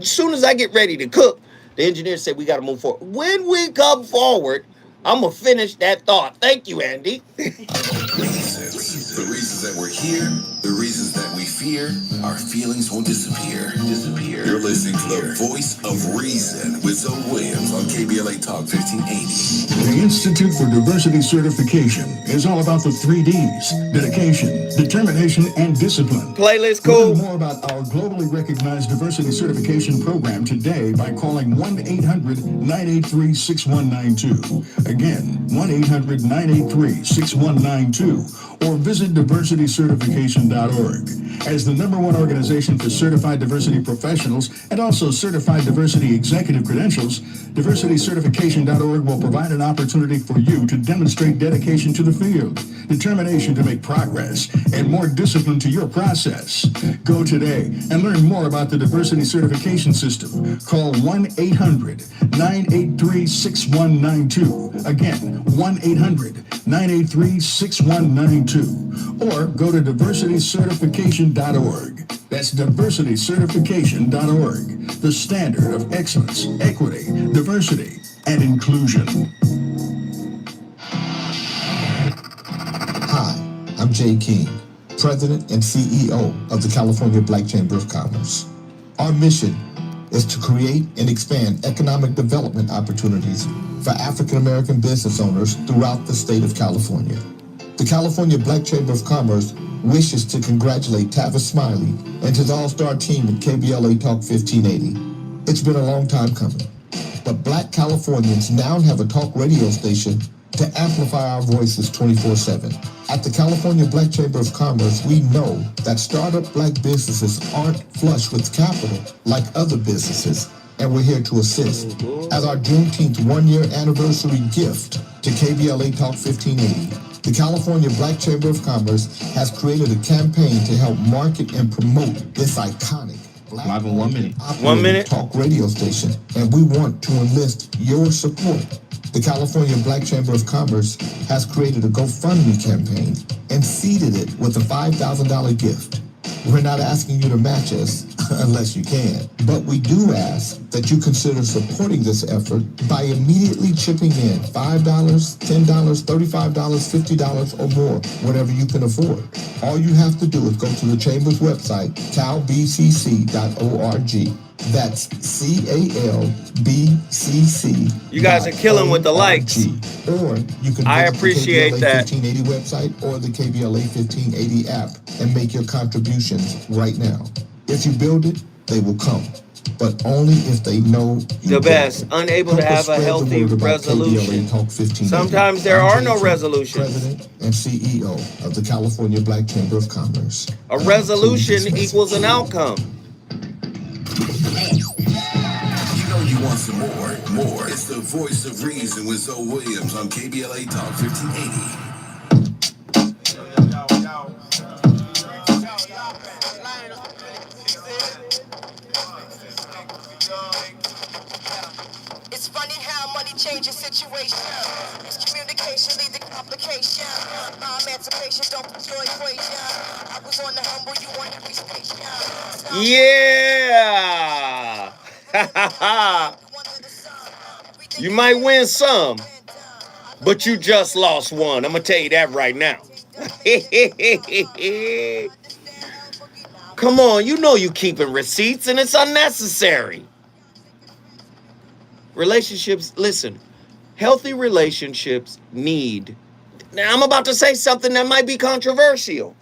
soon as I get ready to cook, the engineer said we got to move forward. When we come forward, I'm going to finish that thought. Thank you, Andy. Reasons. The reasons that we're here, the reasons that we fear, our feelings won't disappear. You're listening to the voice of reason with Zoe Williams on KBLA Talk 1580. The Institute for Diversity Certification is all about the 3 Ds: dedication, determination, and discipline. Playlist cool. Learn more about our globally recognized diversity certification program today by calling 1-800-983-6192. Again, 1-800-983-6192. Or visit diversitycertification.org. As the #1 organization for certified diversity professionals and also certified diversity executive credentials, diversitycertification.org will provide an opportunity for you to demonstrate dedication to the field, determination to make progress, and more discipline to your process. Go today and learn more about the diversity certification system. Call 1-800-983-6192. Again, 1-800-983-6192. Or go to diversitycertification.org. That's diversitycertification.org. The standard of excellence, equity, diversity, and inclusion. Hi, I'm Jay King, President and CEO of the California Black Chamber of Commerce. Our mission is to create and expand economic development opportunities for African American business owners throughout the state of California. The California Black Chamber of Commerce wishes to congratulate Tavis Smiley and his all-star team at KBLA Talk 1580. It's been a long time coming, but Black Californians now have a talk radio station to amplify our voices 24/7. At the California Black Chamber of Commerce, we know that startup Black businesses aren't flush with capital like other businesses, and we're here to assist. As our Juneteenth 1-year anniversary gift to KBLA Talk 1580, the California Black Chamber of Commerce has created a campaign to help market and promote this iconic Live in 1 minute. 1 minute. talk radio station, and we want to enlist your support. The California Black Chamber of Commerce has created a GoFundMe campaign and seeded it with a $5,000 gift. We're not asking you to match us unless you can, but we do ask that you consider supporting this effort by immediately chipping in $5, $10, $35, $50, or more, whatever you can afford. All you have to do is go to the Chamber's website, calbcc.org. That's CALBCC. You guys are killing with the likes. Or you can I visit appreciate the KBLA that. 1580 website or the KBLA 1580 app and make your contributions right now. If you build it, they will come, but only if they know you The best, unable to have a healthy resolution. Sometimes there are no resolutions. President and CEO of the California Black Chamber of Commerce. A resolution equals an outcome. You know you want some more. It's the voice of reason with Zoe Williams on KBLA Talk 1580. It's funny how money changes situation. Miscommunication leads to complication. My emancipation don't put your equation. I was on the humble, you on every station. Yeah. You might win some, but you just lost one. I'm going to tell you that right now. Come on, you know you keeping receipts and it's unnecessary. Relationships, listen, healthy relationships need, now I'm about to say something that might be controversial.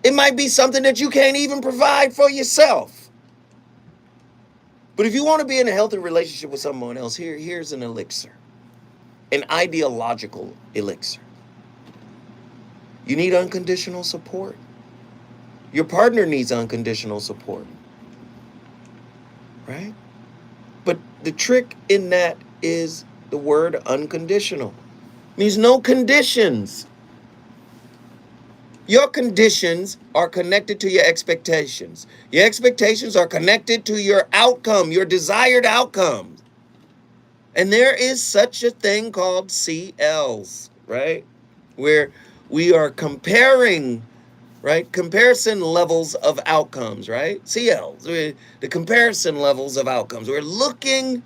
It might be something that you can't even provide for yourself. But if you want to be in a healthy relationship with someone else, here's an elixir, an ideological elixir. You need unconditional support. Your partner needs unconditional support, right? But the trick in that is the word unconditional. It means no conditions. Your conditions are connected to your expectations. Your expectations are connected to your outcome, your desired outcome. And there is such a thing called CLs, right? Where we are comparing, right? Comparison levels of outcomes, right? CLs, the comparison levels of outcomes. We're looking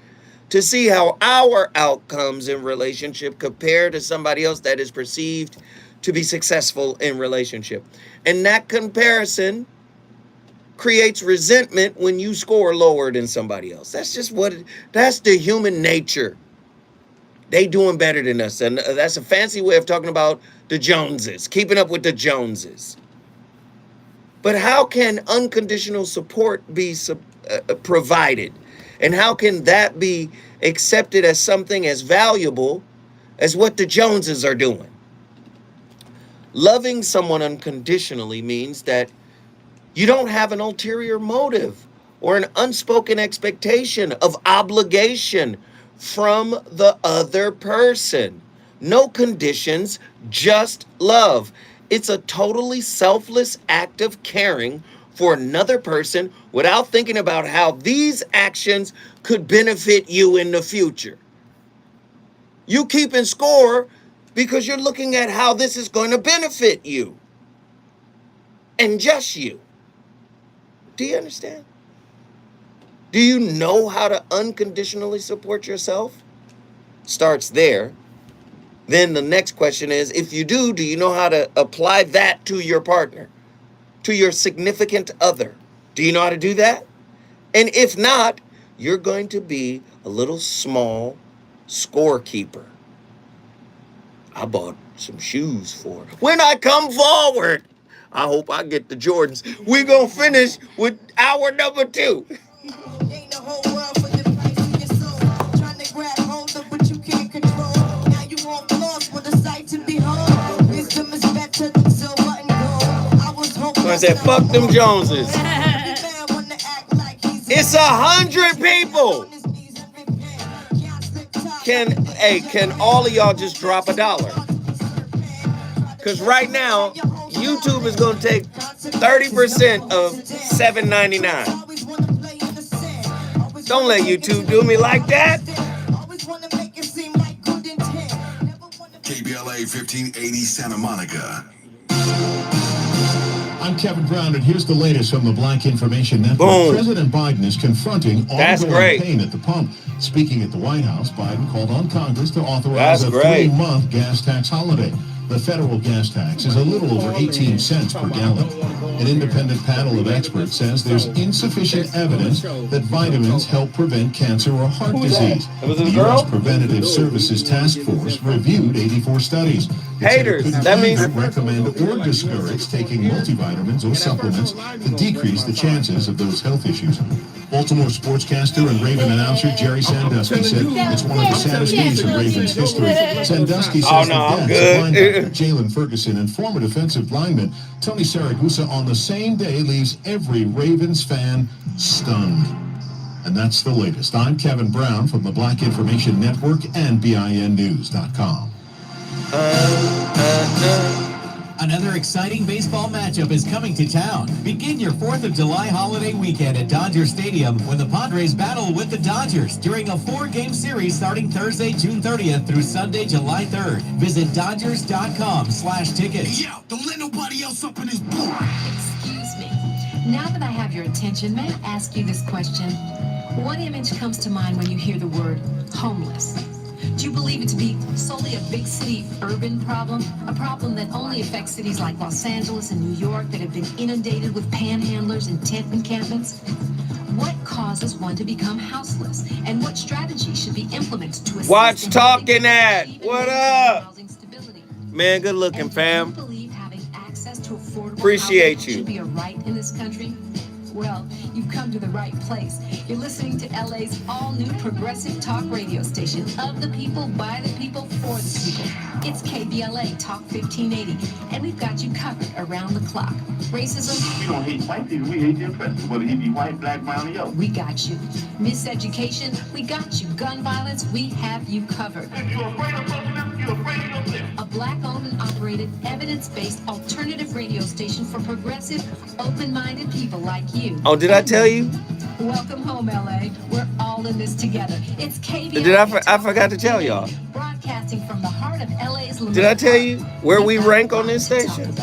to see how our outcomes in relationship compare to somebody else that is perceived to be successful in relationship. And that comparison creates resentment when you score lower than somebody else. That's just that's the human nature. They doing better than us. And that's a fancy way of talking about the Joneses, keeping up with the Joneses. But how can unconditional support be provided? And how can that be accepted as something as valuable as what the Joneses are doing? Loving someone unconditionally means that you don't have an ulterior motive or an unspoken expectation of obligation from the other person. No conditions, just love. It's a totally selfless act of caring for another person without thinking about how these actions could benefit you in the future. You keeping score because you're looking at how this is going to benefit you. And just you. Do you understand? Do you know how to unconditionally support yourself? Starts there. Then the next question is, if you do you know how to apply that to your partner, to your significant other? Do you know how to do that? And if not, you're going to be a little small scorekeeper. I bought some shoes for her. When I come forward, I hope I get the Jordans. We're going to finish with hour number 2. Ain't the whole world for the price of your soul. Trying to grab hold of what you can't control. Now you won't lost with a sight to behold. Wisdom is better than silver and gold. I was hoping. I said, fuck them Joneses. It's 100 people. Can all of y'all just drop $1? Because right now, YouTube is going to take 30% of $7.99. Don't let YouTube do me like that. KBLA 1580 Santa Monica. I'm Kevin Brown, and here's the latest from the Black Information Network. Boom. President Biden is confronting That's ongoing great. pain at the pump. Speaking at the White House, Biden called on Congress to authorize a 3-month gas tax holiday. The federal gas tax is a little over 18 cents per gallon. An independent panel of experts says there's insufficient evidence that vitamins help prevent cancer or heart disease. The U.S. Preventative Services Task Force reviewed 84 studies. Haters, that means recommend or discourage taking multivitamins or supplements to decrease the chances of those health issues. Baltimore sportscaster and Raven announcer Jerry Sandusky said it's one of the saddest days in Ravens history. Sandusky says the deaths of linebacker Jalen Ferguson and former defensive lineman Tony Saragusa on the same day leaves every Ravens fan stunned. And that's the latest. I'm Kevin Brown from the Black Information Network and BINnews.com. Another exciting baseball matchup is coming to town. Begin your 4th of July holiday weekend at Dodger Stadium when the Padres battle with the Dodgers during a 4-game series starting Thursday, June 30th through Sunday, July 3rd. Visit Dodgers.com/tickets. Yo, don't let nobody else up in his board. Excuse me. Now that I have your attention, may I ask you this question? What image comes to mind when you hear the word homeless? Do you believe it to be solely a big city urban problem? A problem that only affects cities like Los Angeles and New York that have been inundated with panhandlers and tent encampments? What causes one to become houseless, and what strategies should be implemented to assist Watch in talking at. achieving What maintain up? housing stability. Man, good looking, And do fam. you believe having access to affordable Appreciate housing you. should be a right in this country? Well, you've come to the right place. You're listening to LA's all-new progressive talk radio station of the people, by the people, for the people. It's KBLA Talk 1580, and we've got you covered around the clock. Racism? We don't hate white people, we hate the oppressor, whether he be white, black, brown, or yellow. We got you. Miseducation? We got you. Gun violence? We have you covered. If you're afraid of socialism, you're afraid of yourself. A black-owned and operated, evidence-based alternative radio station for progressive, open-minded people like you. Oh, did I tell you? Welcome home, LA. We're all in this together. It's KBLA. Did I forgot to tell y'all. Broadcasting from the heart of LA's. Did I tell you where we rank on this station?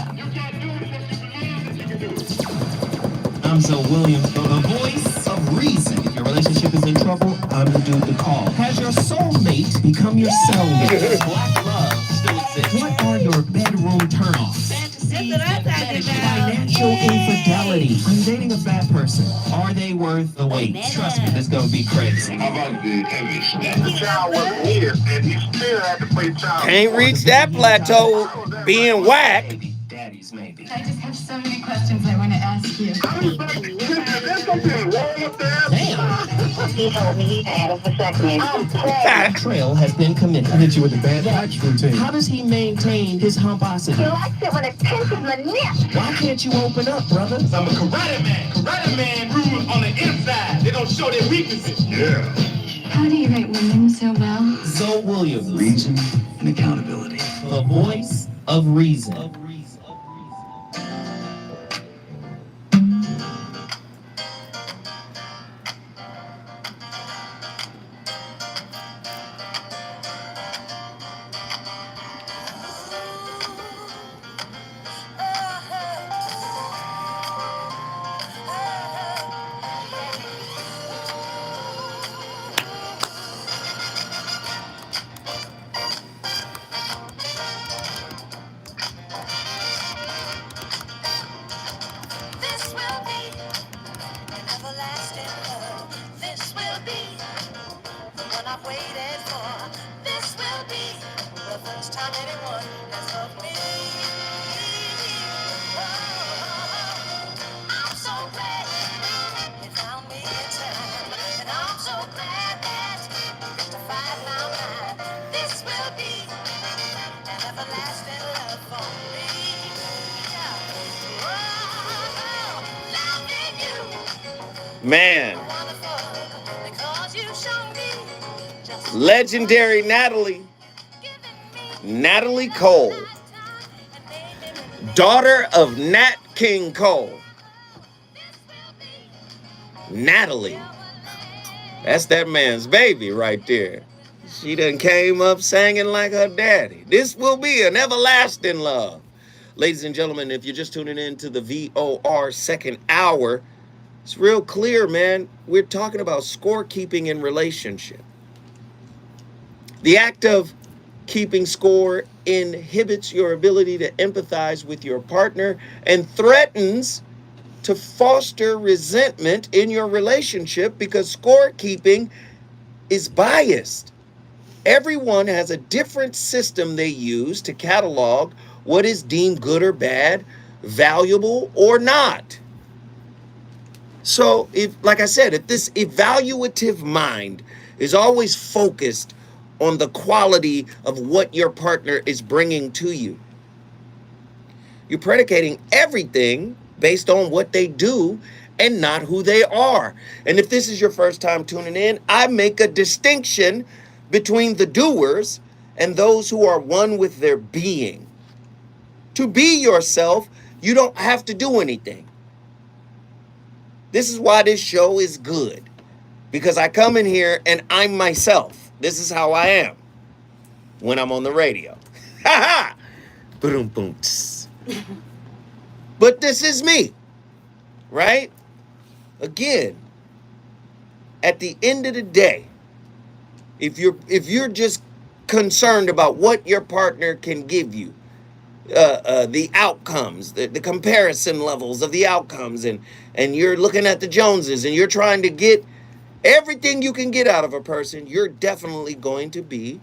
I'm Zoe Williams, the voice of reason. If your relationship is in trouble, I'm the dude to call. Has your soulmate become your cellmate? Black love still exists. What are your bedroom turnoffs? Financial infidelity. I'm dating a bad person. Are they worth the wait? Trust me, this gonna be crazy. How about the heavy snap? The child wasn't here, and he still had to play child. Can't reach that plateau being whacked. Daddies, maybe. I just have so many questions I want to ask you. There's something wrong up there. Damn. He told me he had a vasectomy. Betrayal has been committed. I hit you with the bad touch routine. How does he maintain his humposity? He likes it when it pinches the neck. Why can't you open up, brother? I'm a karate man. Karate man rules on the inside. They don't show their weaknesses. Yeah. How do you rate women so well? Zoe Williams, Reason and accountability. the voice of reason. This will be an everlasting love. This will be the one I've waited for. This will be the first time anyone has loved me. Oh, I'm so glad you found me in time, and I'm so glad that you find my mind. This will be an everlasting love for me. Man. Legendary Natalie Cole. Daughter of Nat King Cole. Natalie. That's that man's baby right there. She done came up singing like her daddy. This will be an everlasting love. Ladies and gentlemen, if you're just tuning in to the VOR second hour, it's real clear, man. We're talking about scorekeeping in relationship. The act of keeping score inhibits your ability to empathize with your partner and threatens to foster resentment in your relationship because scorekeeping is biased. Everyone has a different system they use to catalog what is deemed good or bad, valuable or not. So, like I said, if this evaluative mind is always focused on the quality of what your partner is bringing to you, you're predicating everything based on what they do and not who they are. And if this is your first time tuning in, I make a distinction between the doers and those who are one with their being. To be yourself, you don't have to do anything. This is why this show is good. Because I come in here and I'm myself. This is how I am when I'm on the radio. Ha ha! Boom, boom. But this is me, right? Again, at the end of the day, if you're just concerned about what your partner can give you, the outcomes, the comparison levels of the outcomes, and you're looking at the Joneses, and you're trying to get everything you can get out of a person, you're definitely going to be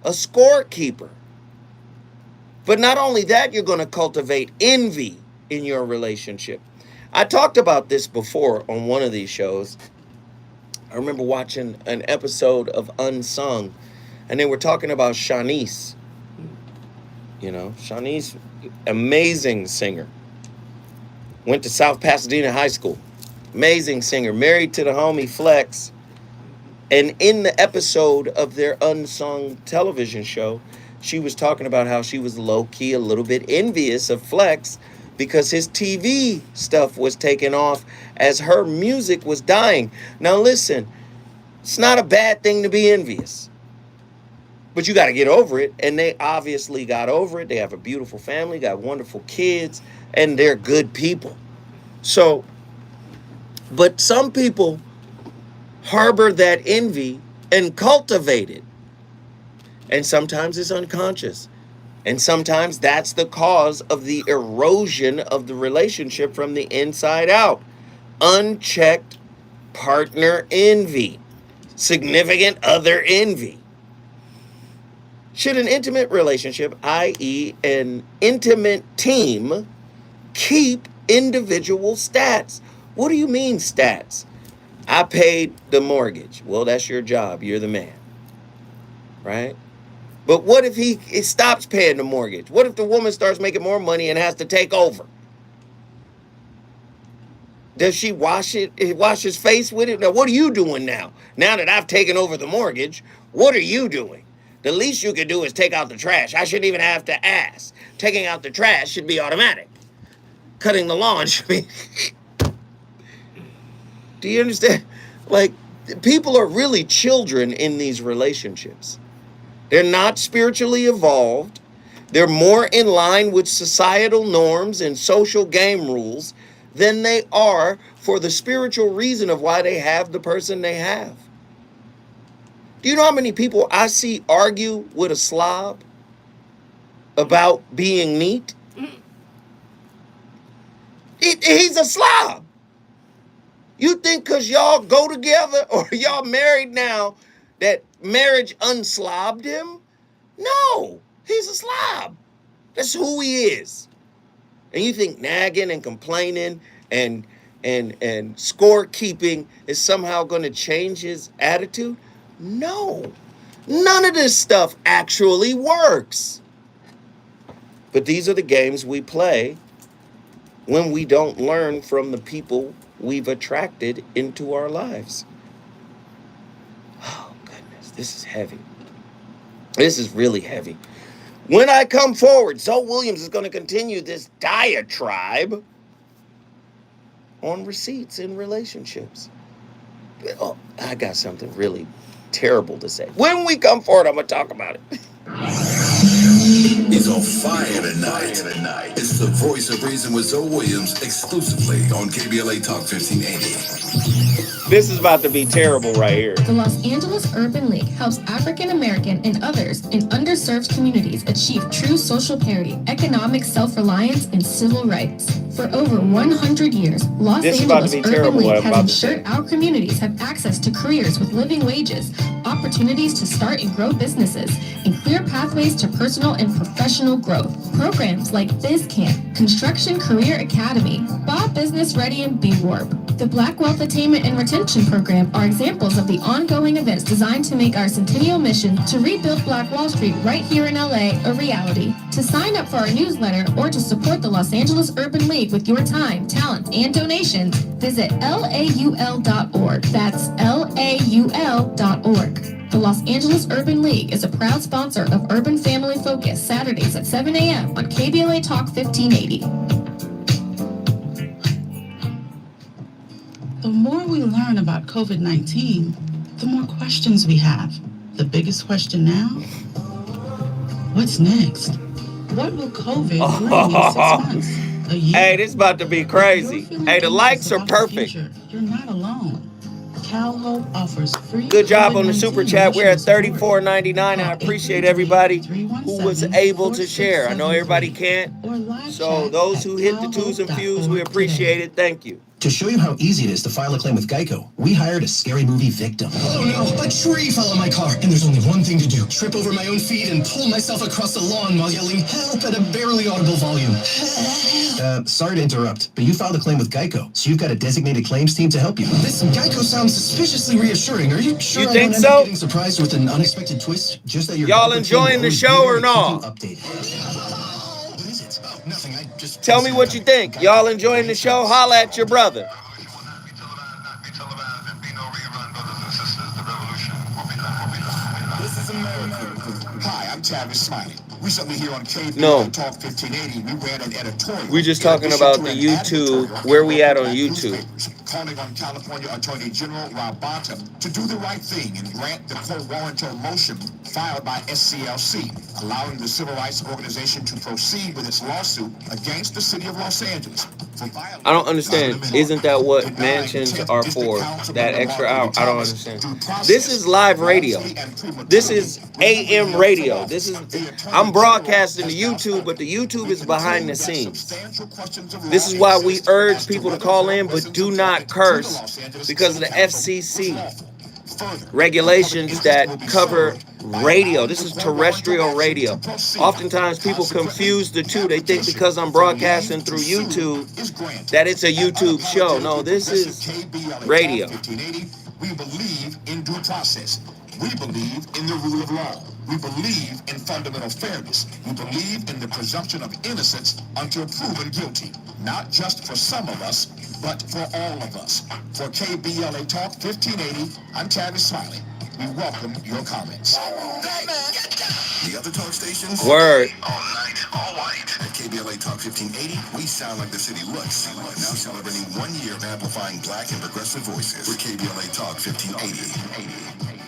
a scorekeeper. But not only that, you're going to cultivate envy in your relationship. I talked about this before on one of these shows. I remember watching an episode of Unsung, and they were talking about Shanice. You know, Shanice, amazing singer. Went to South Pasadena High School. Amazing singer, married to the homie Flex. And in the episode of their Unsung television show, she was talking about how she was low-key a little bit envious of Flex because his TV stuff was taken off as her music was dying. Now listen, it's not a bad thing to be envious, but you got to get over it. And they obviously got over it. They have a beautiful family, got wonderful kids, and they're good people. So, but some people harbor that envy and cultivate it. And sometimes it's unconscious. And sometimes that's the cause of the erosion of the relationship from the inside out. Unchecked partner envy. Significant other envy. Should an intimate relationship, i.e. an intimate team, keep individual stats? What do you mean stats? I paid the mortgage. Well, that's your job. You're the man. Right? But what if he stops paying the mortgage? What if the woman starts making more money and has to take over? Does she wash his face with it? Now, what are you doing now? Now that I've taken over the mortgage, what are you doing? The least you can do is take out the trash. I shouldn't even have to ask. Taking out the trash should be automatic. Cutting the lawn should be... Do you understand? Like, people are really children in these relationships. They're not spiritually evolved. They're more in line with societal norms and social game rules than they are for the spiritual reason of why they have the person they have. Do you know how many people I see argue with a slob about being neat? He's a slob. You think because y'all go together or y'all married now that marriage unslobbed him? No, he's a slob. That's who he is. And you think nagging and complaining and scorekeeping is somehow going to change his attitude? No, none of this stuff actually works. But these are the games we play when we don't learn from the people we've attracted into our lives. Oh, goodness, this is heavy. This is really heavy. When I come forward, Zoe Williams is going to continue this diatribe on receipts in relationships. Oh, I got something really terrible to say. When we come forward, I'm going to talk about it. He's on fire tonight. It's the Voice of Reason with Zoe Williams, exclusively on KBLA Talk 1580. This is about to be terrible right here. The Los Angeles Urban League helps African American and others in underserved communities achieve true social parity, economic self-reliance, and civil rights. For over 100 years, Los Angeles Urban League has ensured our communities have access to careers with living wages, opportunities to start and grow businesses, and clear pathways to personal and professional growth. Programs like BizCamp, Construction Career Academy, Bob Business Ready, and B-Warp. The Black Wealth Attainment and Retention Program are examples of the ongoing events designed to make our centennial mission to rebuild Black Wall Street right here in LA a reality. To sign up for our newsletter or to support the Los Angeles Urban League with your time, talent, and donations, visit laul.org. That's laul.org. The Los Angeles Urban League is a proud sponsor of Urban Family Focus, Saturdays at 7 a.m. on KBLA Talk 1580. The more we learn about COVID-19, the more questions we have. The biggest question now, what's next? What will COVID bring in 6 months? Hey, this is about to be crazy. Hey, the likes are perfect. You're not alone. CalHope offers free Good job on the COVID-19 super chat. We're at emotional support. $34.99. I appreciate everybody who was able to share. I know everybody can't. So those who hit the twos and fews, we appreciate it. Thank you. To show you how easy it is to file a claim with Geico, we hired a scary movie victim. Oh no, a tree fell on my car, and there's only one thing to do. Trip over my own feet and pull myself across the lawn while yelling help at a barely audible volume. Sorry to interrupt, but you filed a claim with Geico, so you've got a designated claims team to help you. This Geico sounds suspiciously reassuring. Are you sure I think don't end so? up getting surprised with an unexpected twist? Just that your Y'all Geico enjoying team will the always show be there or to not? keep you updated. What is it? Oh, nothing. I just... Tell me what you think. Y'all enjoying the show? Holla at your brother. Hi, I'm Travis Smiley. Recently here on KBL Talk 1580, we ran an editorial. We're just talking about the YouTube, where we at on YouTube. Calling on California Attorney General Rob Bonta to do the right thing and grant the quo warranto motion filed by SCLC, allowing the civil rights organization to proceed with its lawsuit against the city of Los Angeles. I don't understand. Isn't that what mansions are for? That extra hour? I don't understand. This is live radio. This is AM radio. I'm broadcasting to YouTube, but the YouTube is behind the scenes. This is why we urge people to call in, but do not curse because of the FCC regulations that cover radio. This is terrestrial radio. Oftentimes people confuse the two. They think because I'm broadcasting through YouTube that it's a YouTube show. No, this is radio. We believe in due process. We believe in the rule of law. We believe in fundamental fairness. We believe in the presumption of innocence until proven guilty. Not just for some of us, but for all of us. For KBLA Talk 1580, I'm Travis Smiley. We welcome your comments. The other talk stations? Word. All night, all white. At KBLA Talk 1580, we sound like the city looks. Now celebrating 1 year of amplifying black and progressive voices. With KBLA Talk 1580.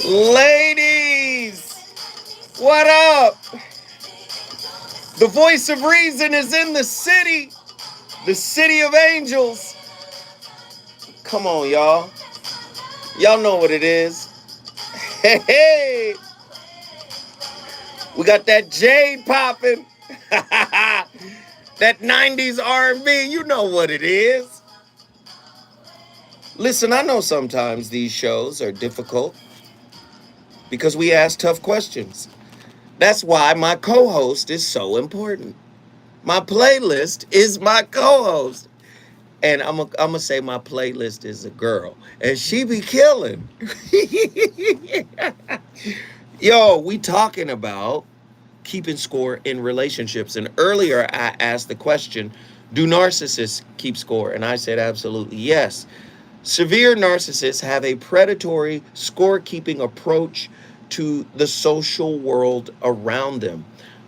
Ladies, what up? The voice of reason is in the city of angels. Come on, y'all. Y'all know what it is. Hey, hey. We got that Jade popping. That 90s R&B, you know what it is. Listen, I know sometimes these shows are difficult because we ask tough questions. That's why my co-host is so important. My playlist is my co-host. And I'm gonna say my playlist is a girl. And she be killing. Yo, we talking about keeping score in relationships. And earlier I asked the question, do narcissists keep score? And I said absolutely yes. Severe narcissists have a predatory scorekeeping approach to the social world around them.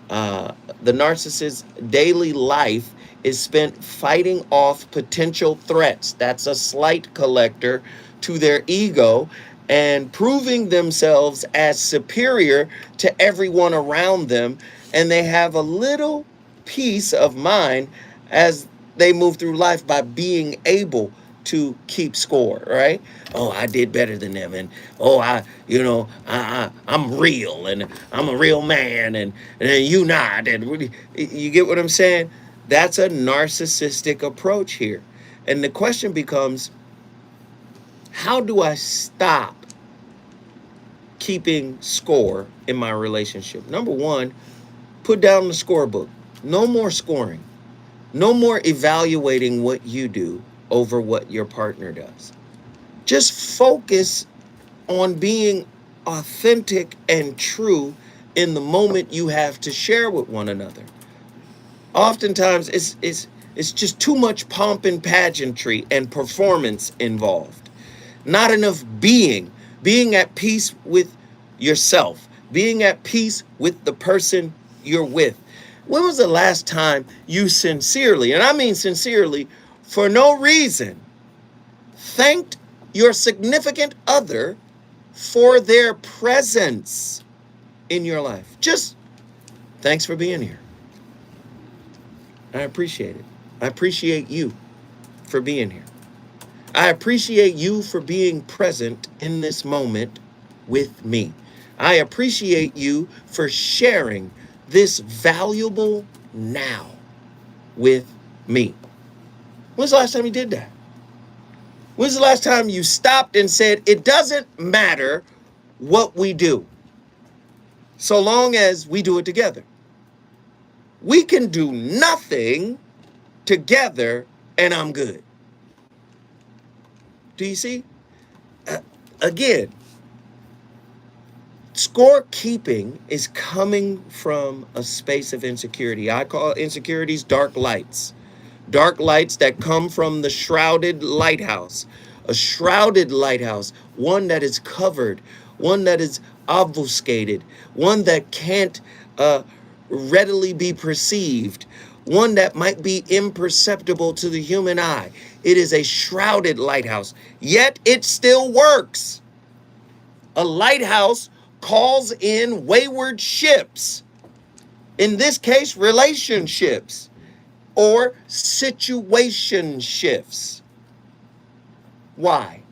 The narcissist's daily life is spent fighting off potential threats. That's a slight collector to their ego and proving themselves as superior to everyone around them. And they have a little peace of mind as they move through life by being able to keep score, right? Oh, I did better than them, and oh, I'm real, and I'm a real man, and you not, and you get what I'm saying? That's a narcissistic approach here, and the question becomes, How do I stop keeping score in my relationship? Number one, put down the scorebook. No more scoring. No more evaluating what you do over what your partner does. Just focus on being authentic and true in the moment you have to share with one another. Oftentimes, it's just too much pomp and pageantry and performance involved. Not enough being at peace with yourself, being at peace with the person you're with. When was the last time you sincerely, and I mean sincerely, for no reason, thanked your significant other for their presence in your life? Just thanks for being here. I appreciate it. I appreciate you for being here. I appreciate you for being present in this moment with me. I appreciate you for sharing this valuable now with me. When's the last time you did that? When's the last time you stopped and said, it doesn't matter what we do, so long as we do it together? We can do nothing together and I'm good. Do you see? Again, scorekeeping is coming from a space of insecurity. I call insecurities dark lights. Dark lights that come from the shrouded lighthouse. A shrouded lighthouse, one that is covered, one that is obfuscated, one that can't readily be perceived, one that might be imperceptible to the human eye. It is a shrouded lighthouse, yet it still works. A lighthouse calls in wayward ships. In this case, relationships or situation shifts. Why?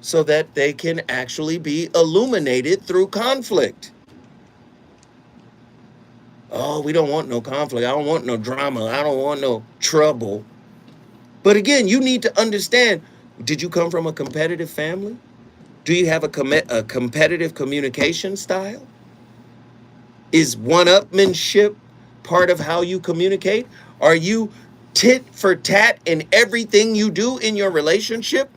So that they can actually be illuminated through conflict. Oh, we don't want no conflict. I don't want no drama. I don't want no trouble. But again, you need to understand, did you come from a competitive family? Do you have a competitive communication style? Is one-upmanship part of how you communicate? Are you tit for tat in everything you do in your relationship?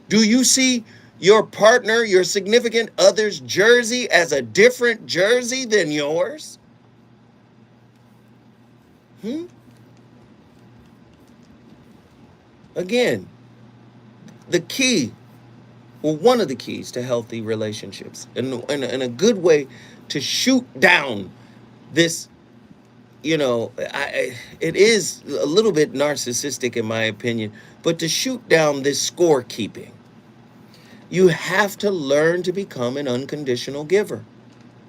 Do you see your partner, your significant other's jersey as a different jersey than yours? Again, the key, well, one of the keys to healthy relationships, and a good way to shoot down this, it is a little bit narcissistic in my opinion, but to shoot down this scorekeeping, you have to learn to become an unconditional giver.